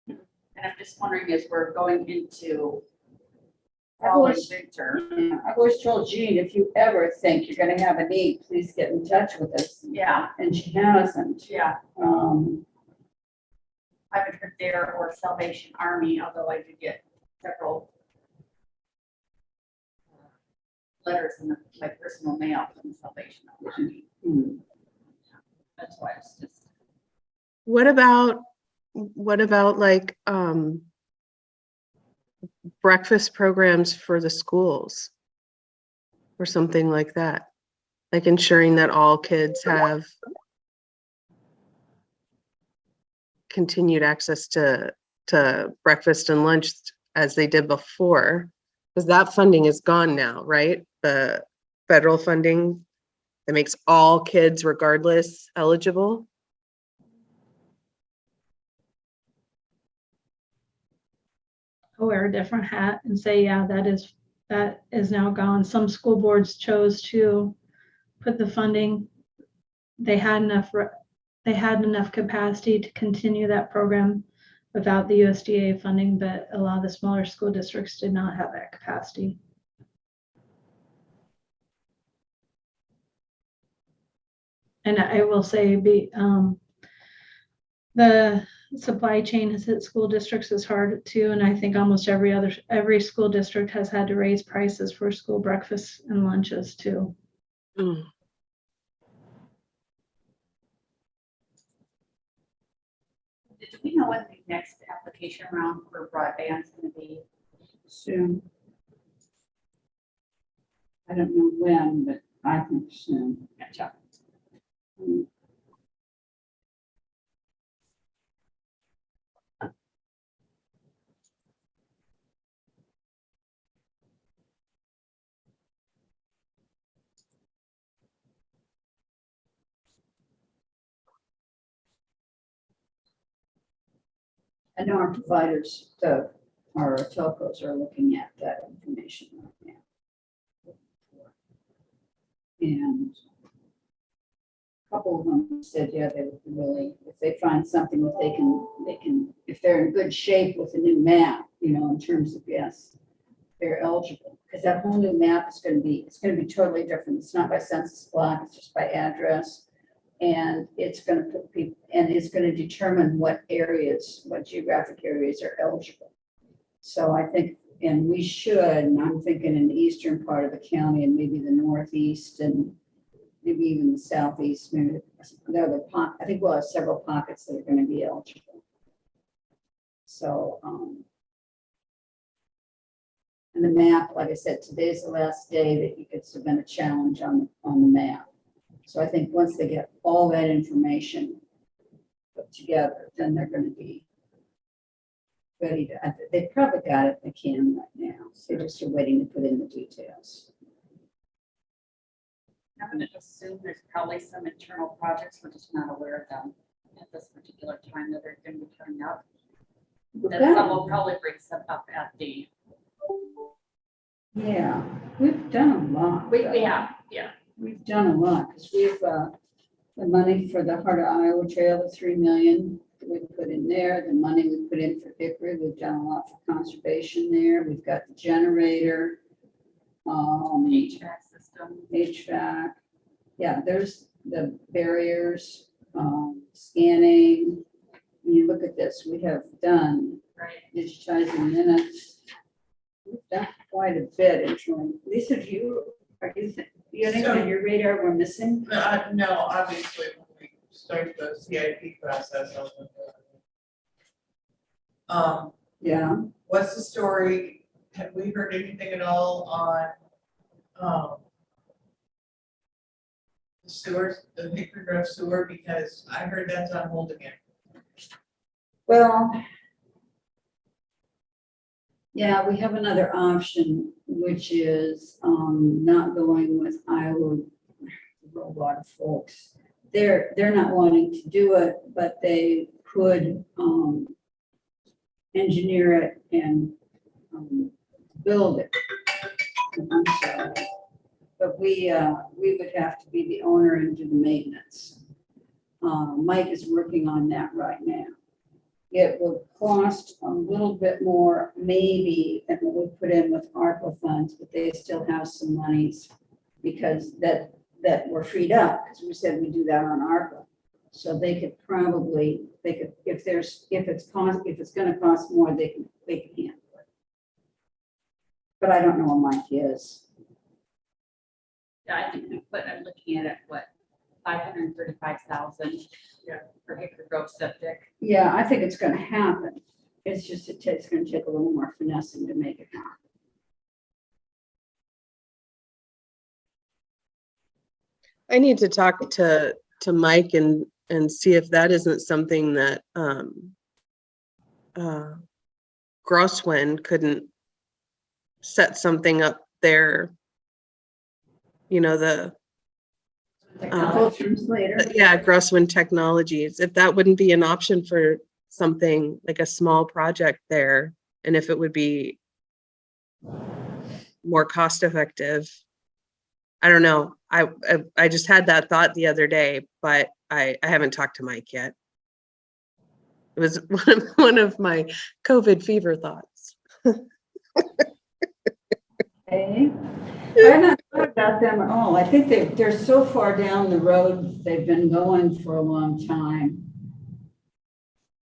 And I'm just wondering, as we're going into fall and winter. Yeah, I've always told Jean, if you ever think you're gonna have a need, please get in touch with us. Yeah, And she hasn't. yeah. I haven't heard there or Salvation Army, although I did get several letters in my personal mail from Salvation Army. hmm. That's why it's just. What about like breakfast programs for the schools or something like that? Like ensuring that all kids have continued access to breakfast and lunch as they did before, because that funding is gone now, right? The federal funding that makes all kids regardless eligible. I'll wear a different hat and say, yeah, that is now gone. Some school boards chose to put the funding. They had enough capacity to continue that program without the USDA funding, but a lot of the smaller school districts did not have that capacity. And I will say, the supply chain has hit school districts as hard too, and I think almost every school district has had to raise prices for school breakfasts and lunches too. Mm. Do we know what the next application round for broadband is going to be? Soon. I don't know when, but I think soon. Gotcha. Hmm. I know our providers, our telcos are looking at that information right now. And a couple of them said, yeah, they would really, if they find something that they can, if they're in good shape with a new map, in terms of, yes, they're eligible. Because that whole new map is it's gonna be totally different. It's not by census block, it's just by address. And it's gonna put people, and it's gonna determine what geographic areas are eligible. So I think, and we should, and I'm thinking in the eastern part of the county and maybe the northeast and maybe even the southeast, maybe I think we'll have several pockets that are gonna be eligible. So, and the map, like I said, today's the last day that you could submit a challenge on the map. So I think once they get all that information put together, then they're going to be ready to, they probably got it, they can right now. They just are waiting to put in the details. I'm going to assume there's probably some internal projects, we're just not aware of them at this particular time that are going to be coming up. That some will probably bring some up at the. Yeah, we've done a lot. Yeah. We've done a lot because we've, the money for the Heart of Iowa Trail, the 3 million that we put in there, the money we put in for Hickory, we've done a lot for conservation there. We've got the generator, HVAC system. HVAC. Yeah, there's the barriers, scanning. When you look at this, we have done Right. digitizing minutes. We've done quite a bit internally. Lisa, do you anything on your radar we're missing? No, obviously, when we start the CIP process. Yeah, What's the story? Have we heard anything at all on the sewers, the Hickory Grove sewer? Because I heard that's on hold again. well, Yeah, we have another option, which is not going with Iowa. A lot of folks, they're not wanting to do it, but they could engineer it and build it. I'm sorry. But we would have to be the owner and do the maintenance. Mike is working on that right now. It will cost a little bit more maybe than what we put in with ARPA funds, but they still have some monies because that were freed up, because we said we do that on ARPA. So they could probably, if it's gonna cost more, they can handle it. But I don't know what Mike is. Yeah, I think, but I'm looking at it, what, 535,000. Yeah. For Hickory Grove septic. Yeah, I think it's gonna happen. It's just, it's gonna take a little more finessing to make it happen. I need to talk to Mike and see if that isn't something that Grosswind couldn't set something up there. You know, the Later. yeah, Grosswind Technologies, if that wouldn't be an option for something like a small project there, and if it would be more cost effective. I don't know. I just had that thought the other day, but I haven't talked to Mike yet. It was one of my COVID fever thoughts. Okay. I've not thought about them at all. I think they're so far down the road, they've been going for a long time.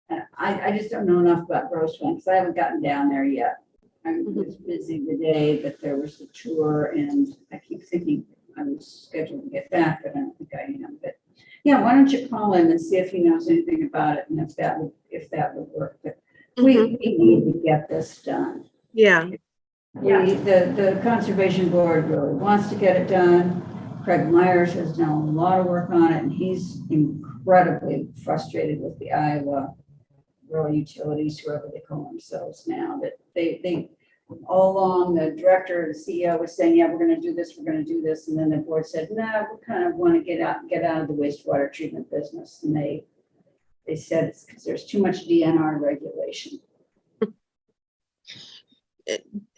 And I just don't know enough about Grossman because I haven't gotten down there yet. I was busy the day that there was a tour and I keep thinking I was scheduled to get back, but I don't think I am. But yeah, why don't you call him and see if he knows anything about it and if that would work. But we need to get this done. Yeah. The Conservation Board really wants to get it done. Craig Myers has done a lot of work on it and he's incredibly frustrated with the Iowa rural utilities, whoever they call themselves now, that they all along, the director, the CEO was saying, yeah, we're going to do this. And then the board said, no, we kind of want to get out of the wastewater treatment business. And they said it's because there's too much DNR regulation.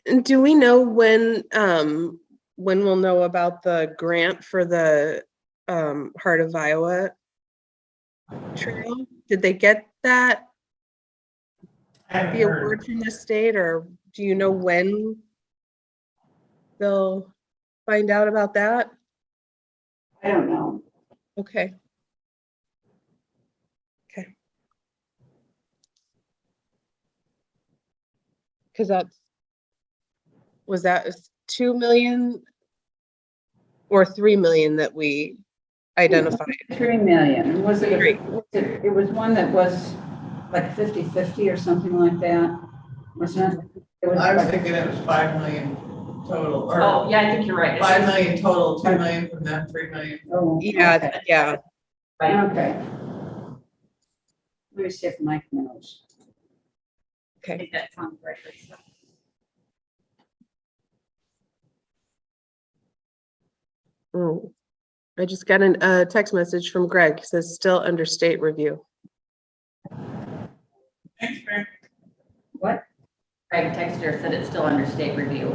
And do we know when we'll know about the grant for the Heart of Iowa trail? Did they get that? The award from the state, or do you know when they'll find out about that? I don't know. Okay. Because was that 2 million or 3 million that we identified? 3 million. Was it, Three. it was one that was like 50-50 or something like that? Wasn't it? It was I was like- thinking it was 5 million total, or Oh, yeah, I think you're right. 5 million total, 2 million from them, 3 million. Oh, Yeah, okay. yeah. Right. Okay. Let me see if Mike knows. I think that sounds right. Lisa. Oh, I just got a text message from Greg. It says still under state review. Thanks, Mary. What? Craig Texter said it's still under state review.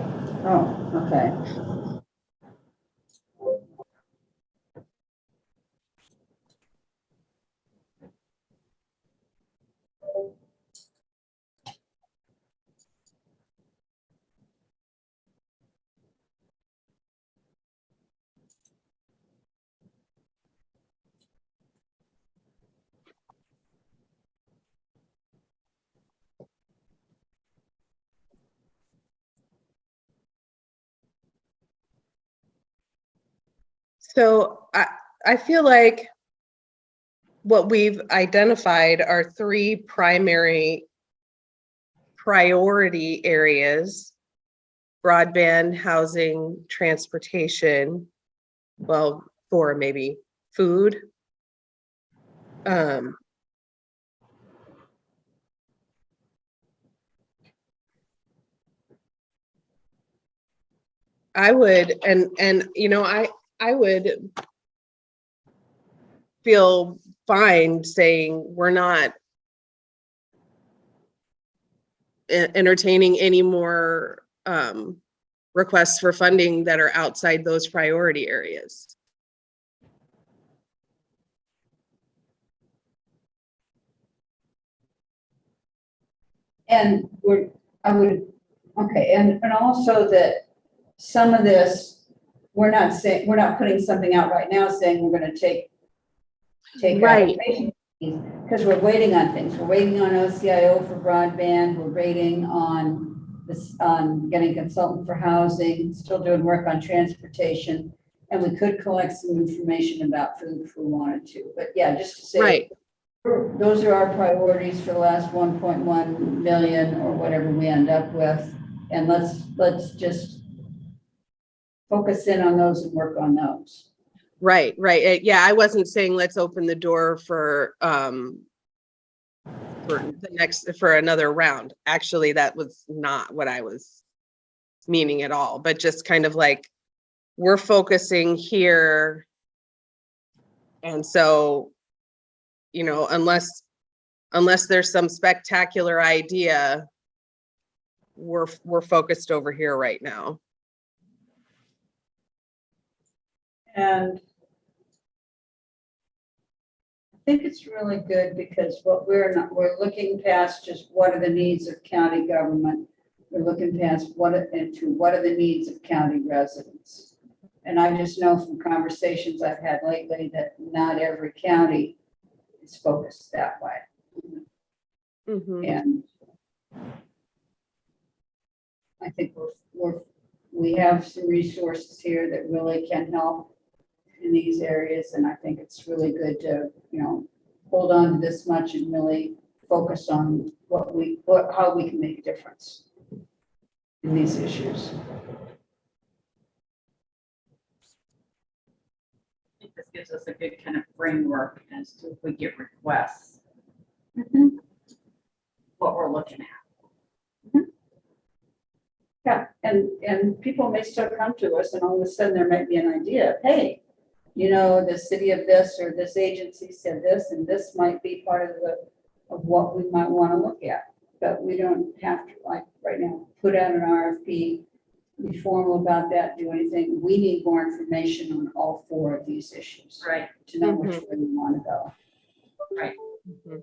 Oh, okay. So I feel like what we've identified are 3 primary priority areas: broadband, housing, transportation. Well, 4 maybe, food. I would, and you know, I would feel fine saying we're not entertaining any more requests for funding that are outside those priority areas. And and also that some of this, we're not putting something out right now saying we're gonna take Right. because we're waiting on things. We're waiting on OCIO for broadband, we're waiting on this, on getting consultant for housing, still doing work on transportation. And we could collect some information about food if we wanted to, but yeah, just to say. Right. Those are our priorities for the last 1.1 million or whatever we end up with. And let's just focus in on those and work on those. Right. Yeah, I wasn't saying let's open the door for another round. Actually, that was not what I was meaning at all, but just kind of like we're focusing here. And so, you know, unless there's some spectacular idea, we're focused over here right now. And I think it's really good because we're looking past just what are the needs of county government. We're looking past what are the needs of county residents. And I just know from conversations I've had lately that not every county is focused that way. Mm-hmm. And I think we have some resources here that really can help in these areas. And I think it's really good to, you know, hold on to this much and really focus on how we can make a difference in these issues. I think this gives us a good kind of framework as to if we get requests, what we're looking at. Yeah, and people may still come to us and all of a sudden there might be an idea, hey, you know, the city of this or this agency said this, and this might be part of what we might want to look at. But we don't have to, like right now, put out an RFP, be formal about that, do anything. We need more information on all four of these issues. Right. To know which way we want to go. Right. Mm-hmm.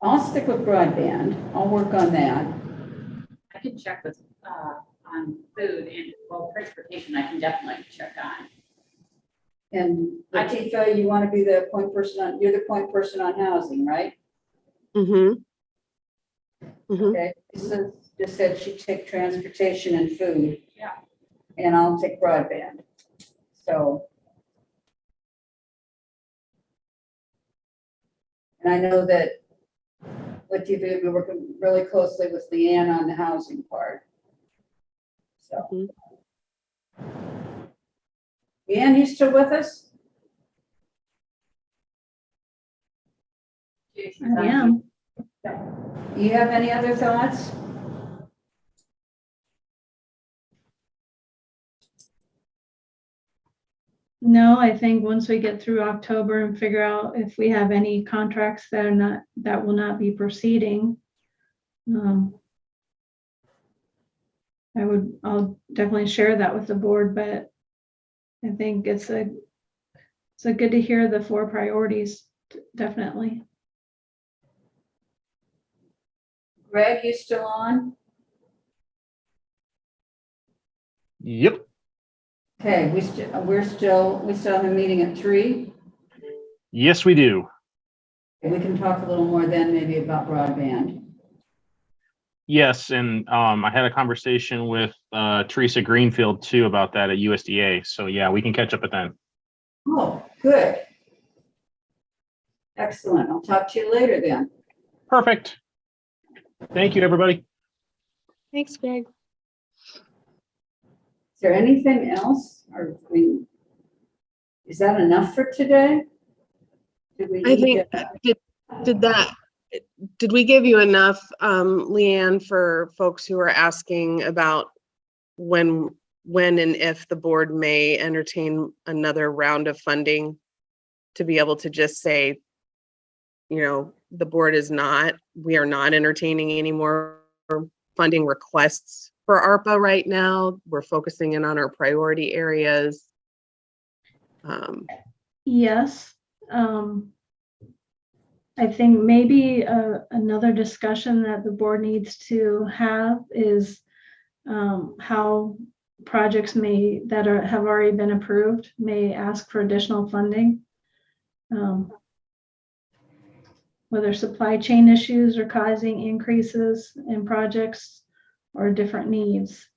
I'll stick with broadband. I'll work on that. I can check with, on food and, well, transportation, I can definitely check on. And Latifah, you want to be the point person on, you're the point person on housing, right? Mm-hmm. Mm-hmm. Okay, Lisa just said she'd take transportation and food. Yeah. And I'll take broadband. So. And I know that Latifah, we're working really closely with Leanne on the housing part. So. Leanne, you still with us? I am. Do you have any other thoughts? No, I think once we get through October and figure out if we have any contracts that will not be proceeding, I'll definitely share that with the board, but I think it's a good to hear the four priorities, definitely. Greg, you still on? Yep. Okay, we still have a meeting at 3. Yes, we do. We can talk a little more then maybe about broadband. Yes, and I had a conversation with Teresa Greenfield too about that at USDA. So yeah, we can catch up at then. Oh, good. Excellent. I'll talk to you later then. Perfect. Thank you, everybody. Thanks, Greg. Is there anything else? Is that enough for today? I think did we give you enough, Leanne, for folks who are asking about when when and if the board may entertain another round of funding, to be able to just say, you know, the board is not, we are not entertaining any more funding requests for ARPA right now. We're focusing in on our priority areas. Yes. I think maybe another discussion that the board needs to have is how projects have already been approved may ask for additional funding. Whether supply chain issues are causing increases in projects or different needs.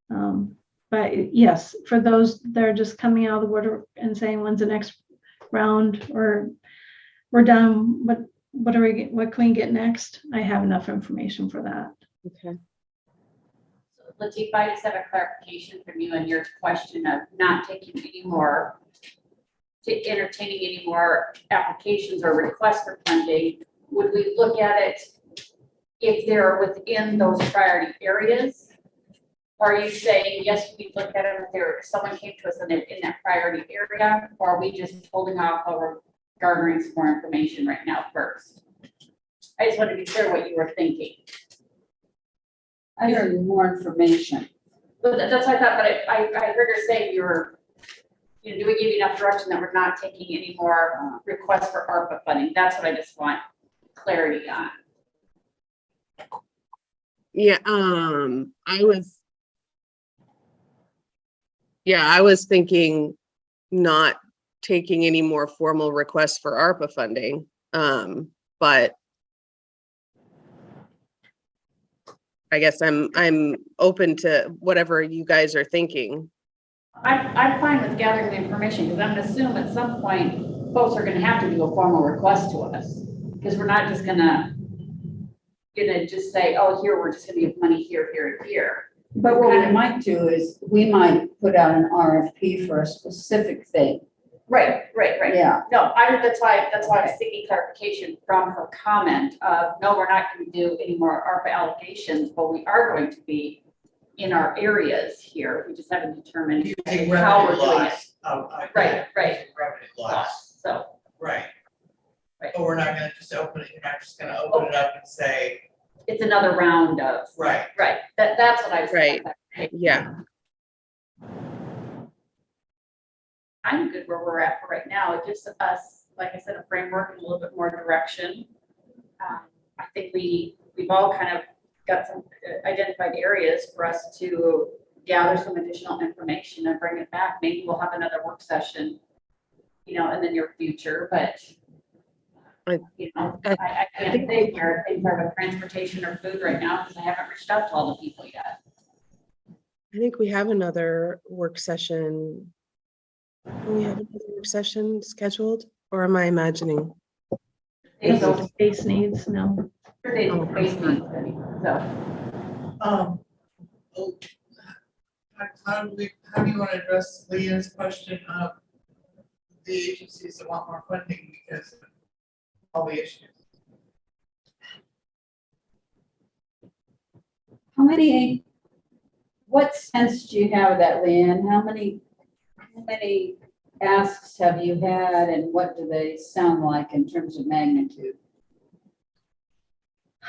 But yes, for those that are just coming out of the water and saying, when's the next round, or we're done, what can we get next? I have enough information for that. Okay. Latif, I just have a clarification from you on your question of not taking any more, to entertaining any more applications or requests for funding. Would we look at it if they're within those priority areas? Or are you saying, yes, we look at it if someone came to us in that priority area, or are we just holding off over garnering some more information right now first? I just want to be clear what you were thinking. I heard more information. But that's what I thought, but I heard her say do we give you enough direction that we're not taking any more requests for ARPA funding? That's what I just want clarity on. Yeah, I was thinking not taking any more formal requests for ARPA funding, but I guess I'm open to whatever you guys are thinking. I'm fine with gathering the information because I'm gonna assume at some point folks are gonna have to do a formal request to us, because we're not just gonna just say, oh, here, we're just gonna give money here, here, and here. But what we might do is, we might put out an RFP for a specific thing. Right. Yeah. No, that's why I was seeking clarification from her comment of, no, we're not going to do any more ARPA allocations, but we are going to be in our areas here. We just haven't determined Using how we're revenue doing it. loss. Right. Using revenue loss, So, right. Right. But we're not gonna just open it, you're not just gonna open it up and say, it's another round of. right. Right, that's what I was. Right. Yeah. I'm good where we're at for right now. It gives us, like I said, a framework and a little bit more direction. I think we've all kind of got some identified areas for us to gather some additional information and bring it back. Maybe we'll have another work session, in the near future, but I can't think where things are with transportation or food right now because I haven't reached out to all the people yet. I think we have another work session. Do we have another work session scheduled, or am I imagining? Space needs, no. Oh, how do you want to address Leah's question of the agencies that want more funding because of all the issues? What sense do you have of that, Leanne? How many asks have you had, and what do they sound like in terms of magnitude?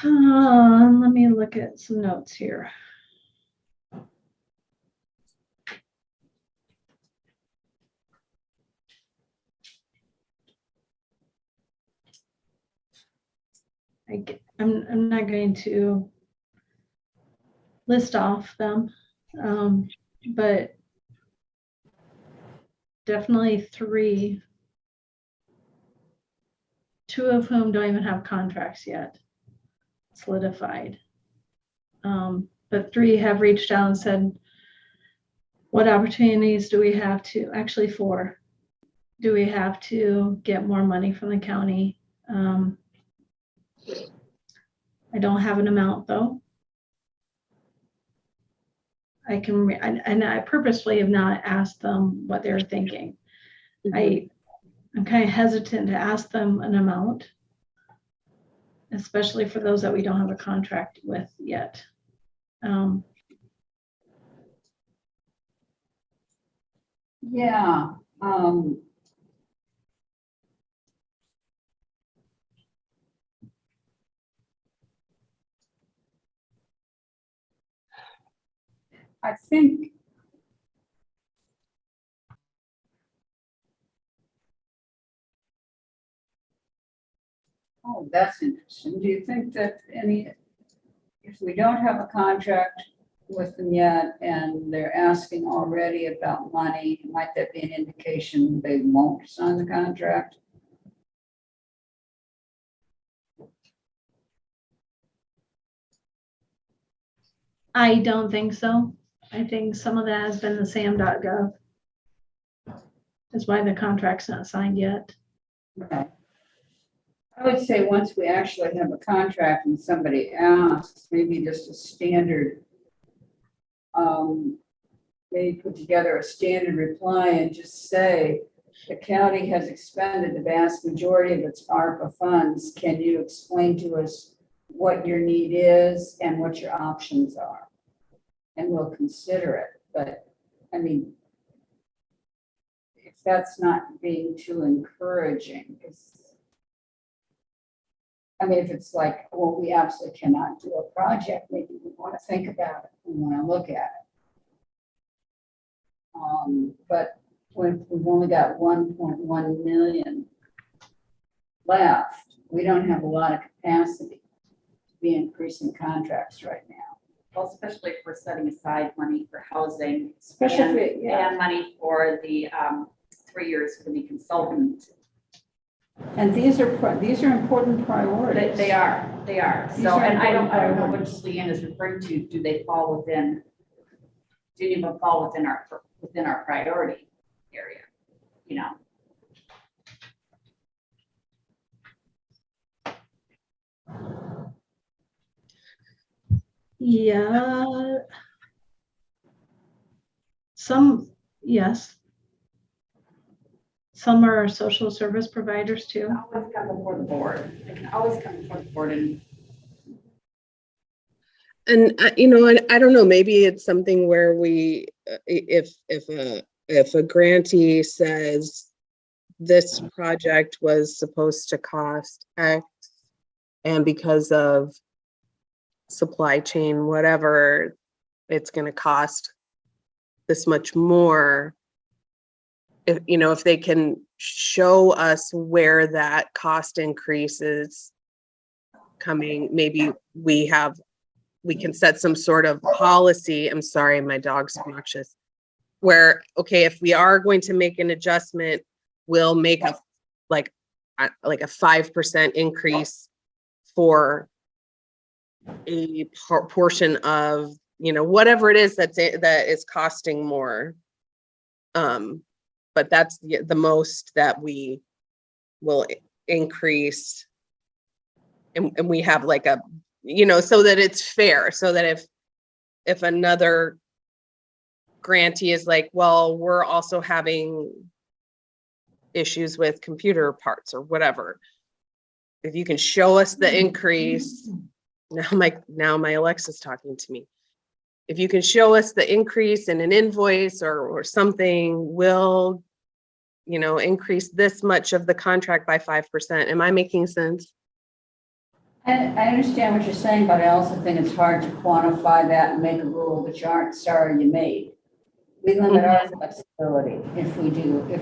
Let me look at some notes here. I'm not going to list off them, but definitely 3, 2 of whom don't even have contracts yet solidified. But 3 have reached out and said, what opportunities do we have to, actually 4, do we have to get more money from the county? I don't have an amount though. I can, and I purposefully have not asked them what they're thinking. I'm kind of hesitant to ask them an amount, especially for those that we don't have a contract with yet. Yeah, I think oh, that's interesting. Do you think that if we don't have a contract with them yet and they're asking already about money, might that be an indication they won't sign the contract? I don't think so. I think some of that has been the sam.gov. That's why the contract's not signed yet. Okay. I would say once we actually have a contract and somebody asks, maybe just a standard, maybe put together a standard reply and just say, the county has expended the vast majority of its ARPA funds. Can you explain to us what your need is and what your options are? And we'll consider it. But I mean, if that's not being too encouraging, if it's like, well, we absolutely cannot do a project, maybe we want to think about it, we want to look at it. But when we've only got 1.1 million left, we don't have a lot of capacity to be increasing contracts right now. Well, especially if we're setting aside money for housing. Especially, yeah. And money for the 3 years for the consultant. And these are important priorities. They are. These So, are and I don't important know priorities. which Leanne is referring to. Do they fall within, didn't even fall within our priority area, you know? Yeah. Some, yes. Some are social service providers too. Always come before the board. They can always come before the board and I don't know, maybe it's something where we, if a grantee says this project was supposed to cost X, and because of supply chain, whatever, it's going to cost this much more. If they can show us where that cost increase is coming, maybe we can set some sort of policy. I'm sorry, my dog's obnoxious. Where, okay, if we are going to make an adjustment, we'll make a 5% increase for a portion of, whatever it is that is costing more. But that's the most that we will increase. And we have like a, so that it's fair, so that if another grantee is like, well, we're also having issues with computer parts or whatever, if you can show us the increase, now my Alexa's talking to me. If you can show us the increase in an invoice or something, we'll, increase this much of the contract by 5%. Am I making sense? And I understand what you're saying, but I also think it's hard to quantify that and make a rule that you aren't sorry you made. We limit our flexibility if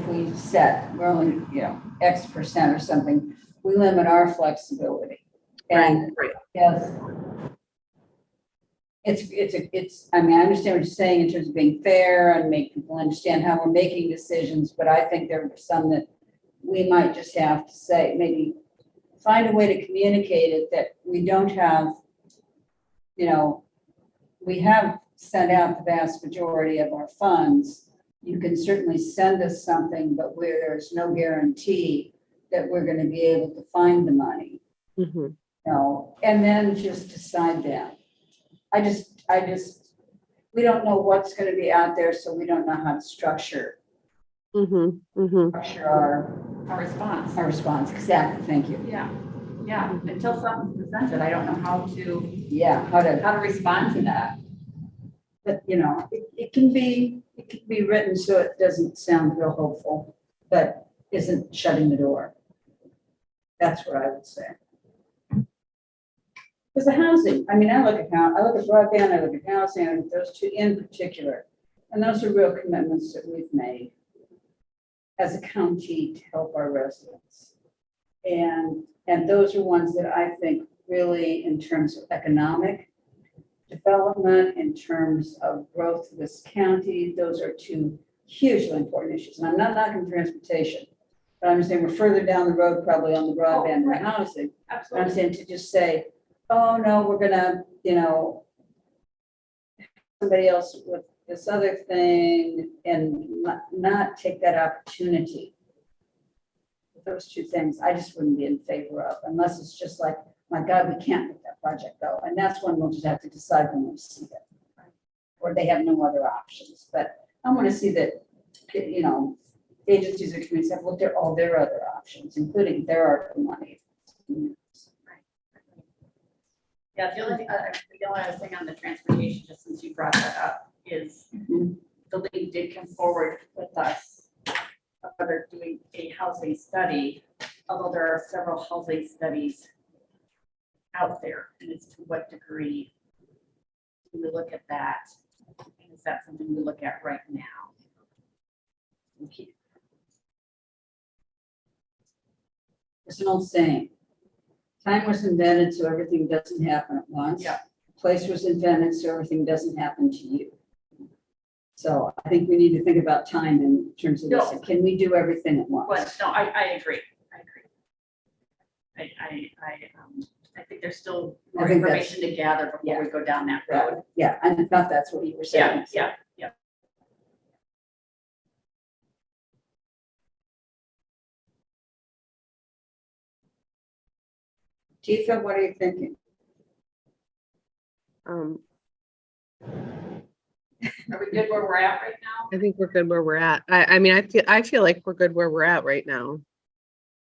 we set, we're only, X% or something, we limit our flexibility. And yes, I understand what you're saying in terms of being fair and make people understand how we're making decisions, but I think there are some that we might just have to say, maybe find a way to communicate it that we don't have, we have sent out the vast majority of our funds. You can certainly send us something, but where there's no guarantee that we're going to be able to find the money. Mm-hmm. And then just decide that. We don't know what's going to be out there, so we don't know how to structure our response. our response. Exactly. Thank you. Yeah. Until something's presented, I don't know how to Yeah. How to respond to that. But, you know, it can be written so it doesn't sound real hopeful, but isn't shutting the door. That's what I would say. Because the housing, I mean, I look at broadband, I look at housing, I look at those two in particular. And those are real commitments that we've made as a county to help our residents. And those are ones that I think really, in terms of economic development, in terms of growth of this county, those are two hugely important issues. And I'm not knocking transportation, but I'm saying we're further down the road probably on the broadband and the right. housing. I'm Absolutely. saying to just say, oh, no, we're gonna, you know, somebody else with this other thing and not take that opportunity. Those two things, I just wouldn't be in favor of, unless it's just like, my God, we can't let that project go. And that's when we'll just have to decide when we see it. Or they have no other options. But I want to see that, you know, agencies or communities have looked at all their other options, including their ARPA money. Yeah, the only other thing on the transportation, just since you brought that up, is the league did come forward with us about they're doing a housing study, although there are several housing studies out there, and it's to what degree do we look at that? And is that something we look at right now? It's an old saying. Time was invented so everything doesn't happen at once. Yeah. Place was invented so everything doesn't happen to you. So I think we need to think about time in terms of this. No. Can we do everything at once? But no, I agree. I think there's still more I think that's- information to gather before we go down that road. Yeah, I thought that's what you were saying. Yeah. Tifa, what are you thinking? Um, Are we good where we're at right now? I think we're good where we're at. I mean, I feel like we're good where we're at right now.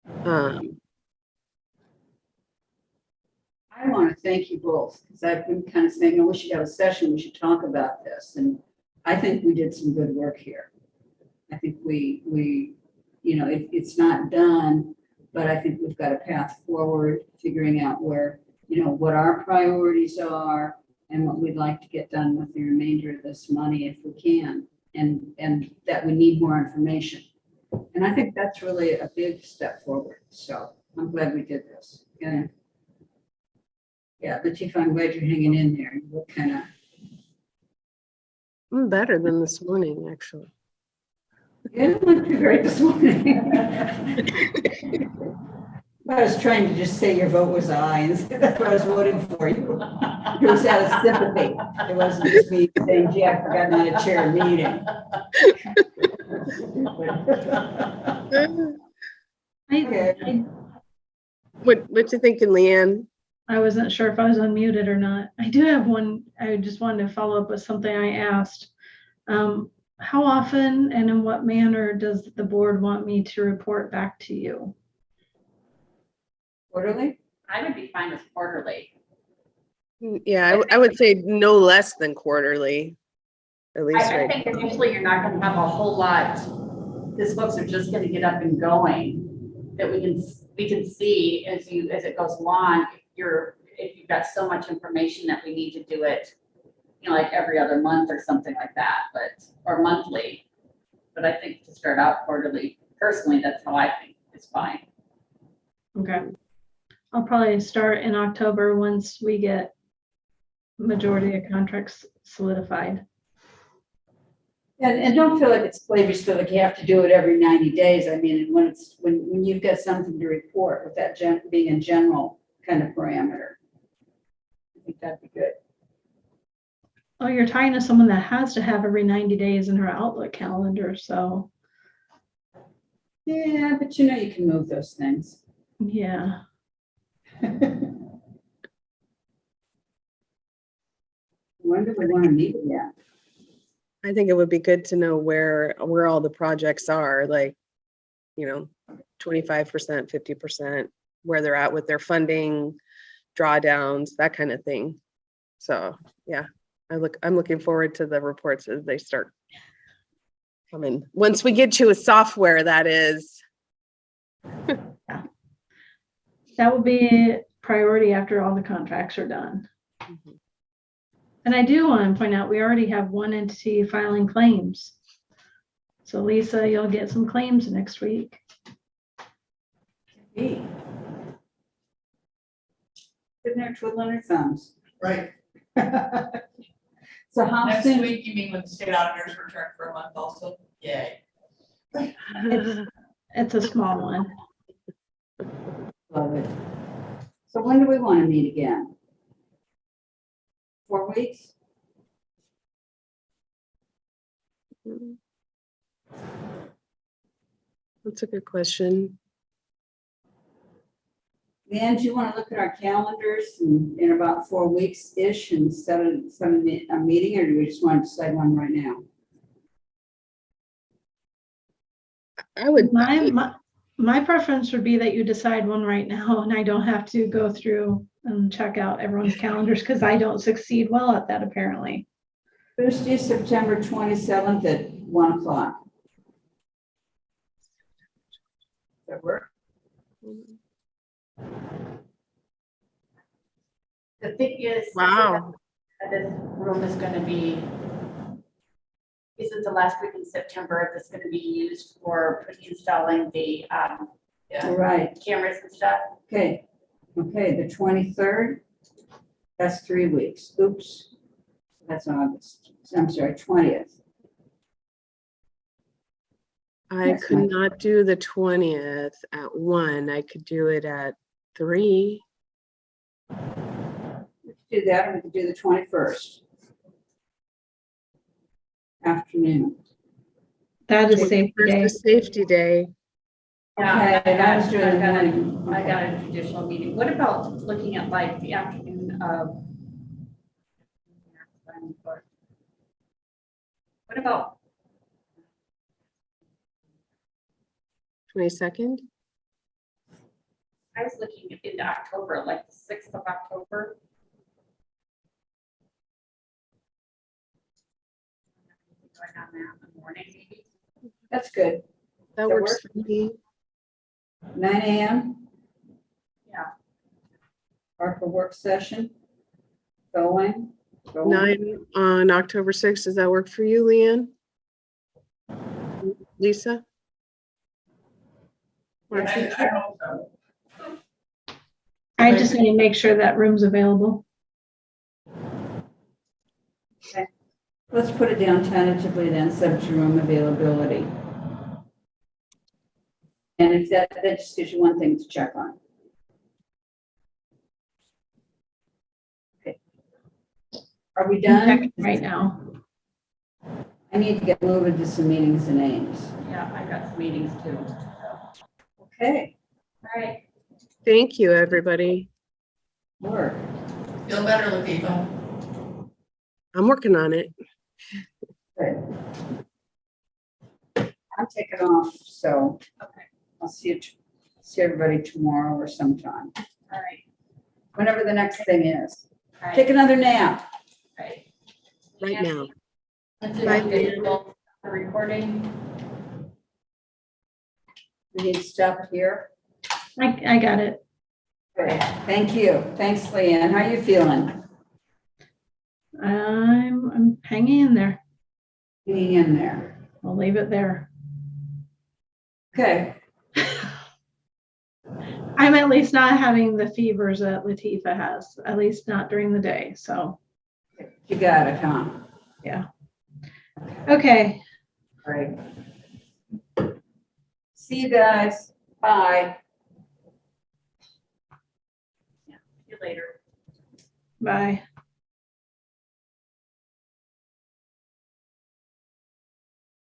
I want to thank you both, because I've been kind of saying, oh, we should have a session, we should talk about this, and I think we did some good work here. I think we, you know, it's not done, but I think we've got a path forward, figuring out where, you know, what our priorities are and what we'd like to get done with the remainder of this money if we can, and that we need more information. And I think that's really a big step forward, so I'm glad we did this. Yeah, Latifah, I'm glad you're hanging in there. You look kind of, I'm better than this morning, actually. you didn't look too great this morning. I was trying to just say your vote was aye, and that's what I was voting for you. It was out of sympathy. It wasn't just me saying, gee, I forgot how to chair a meeting. Okay. What you thinking, Leanne? I wasn't sure if I was unmuted or not. I do have one. I just wanted to follow up with something I asked. How often and in what manner does the board want me to report back to you? Quarterly? I would be fine with quarterly. Yeah, I would say no less than quarterly, at least I right. think initially you're not gonna have a whole lot, because folks are just gonna get up and going, that we can see as it goes along, if you've got so much information that we need to do it, you know, like every other month or something like that, or monthly. But I think to start out quarterly, personally, that's how I think is fine. Okay. I'll probably start in October once we get majority of contracts solidified. And don't feel like it's slavish, feel like you have to do it every 90 days. I mean, when you've got something to report with that being a general kind of parameter. I think that'd be good. Oh, you're talking to someone that has to have every 90 days in her Outlook calendar, so Yeah, but you know, you can move those things. yeah. When do we want to meet again? I think it would be good to know where all the projects are, like, you know, 25%, 50%, where they're at with their funding, drawdowns, that kind of thing. So, yeah. I'm looking forward to the reports as they start coming. Once we get to a software that is. That will be a priority after all the contracts are done. Mhm. And I do want to point out, we already have one entity filing claims. So Lisa, you'll get some claims next week. Hey. Sitting there twiddling her thumbs. Right. So how Next soon? week, you mean when the state auditors return for a month also? Yay. It's a small one. Love it. So when do we want to meet again? 4 weeks? That's a good question. Leanne, do you want to look at our calendars in about 4 weeks-ish and set a meeting, or do we just want to decide one right now? I would, My preference would be that you decide one right now, and I don't have to go through and check out everyone's calendars, because I don't succeed well at that apparently. Thursday, September 27th at 1 o'clock. Does that work? The thing is. wow. This room is gonna be, isn't the last week in September, this is gonna be used for installing the All right, cameras and stuff? okay. Okay, the 23rd, that's 3 weeks. Oops. That's August. I'm sorry, 20th. I That's could fine. not do the 20th at 1. I could do it at 3. We could do that, or we could do the 21st. Afternoon. That is safety First day. is safety day. Yeah, Okay, I was doing I the got morning. I got a traditional meeting. What about looking at like the afternoon of? What about 22nd. I was looking into October, like the 6th of October. Going on that in the morning, maybe. That's good. That works for me. 9 a.m. Yeah. Mm-hmm. ARPA work session. Going. 9 on October 6th. Does that work for you, Leanne? Lisa? Marcy? I hope so. I just need to make sure that room's available. Let's put it down tentatively then, subject to room availability. And if that just gives you one thing to check on. Okay. Are we I'm done? checking right now. I need to get moving to some meetings and aims. Yeah, I got some meetings too. Okay, All right. Thank you, everybody. work. Feel better, Latifa. I'm working on it. Good. I'm taking off, so Okay. I'll see everybody tomorrow or sometime, All right. whenever the next thing is. All right. Take another nap. All right. Right now. Bye. The recording. We need to stop it here. I got it. Okay, thank you. Thanks, Leanne. How are you feeling? I'm hanging in there. Hanging in there. I'll leave it there. Okay, I'm at least not having the fevers that Latifa has, at least not during the day. So, you got it, huh? yeah. Okay. All right. See you guys. Bye. See you later. Bye.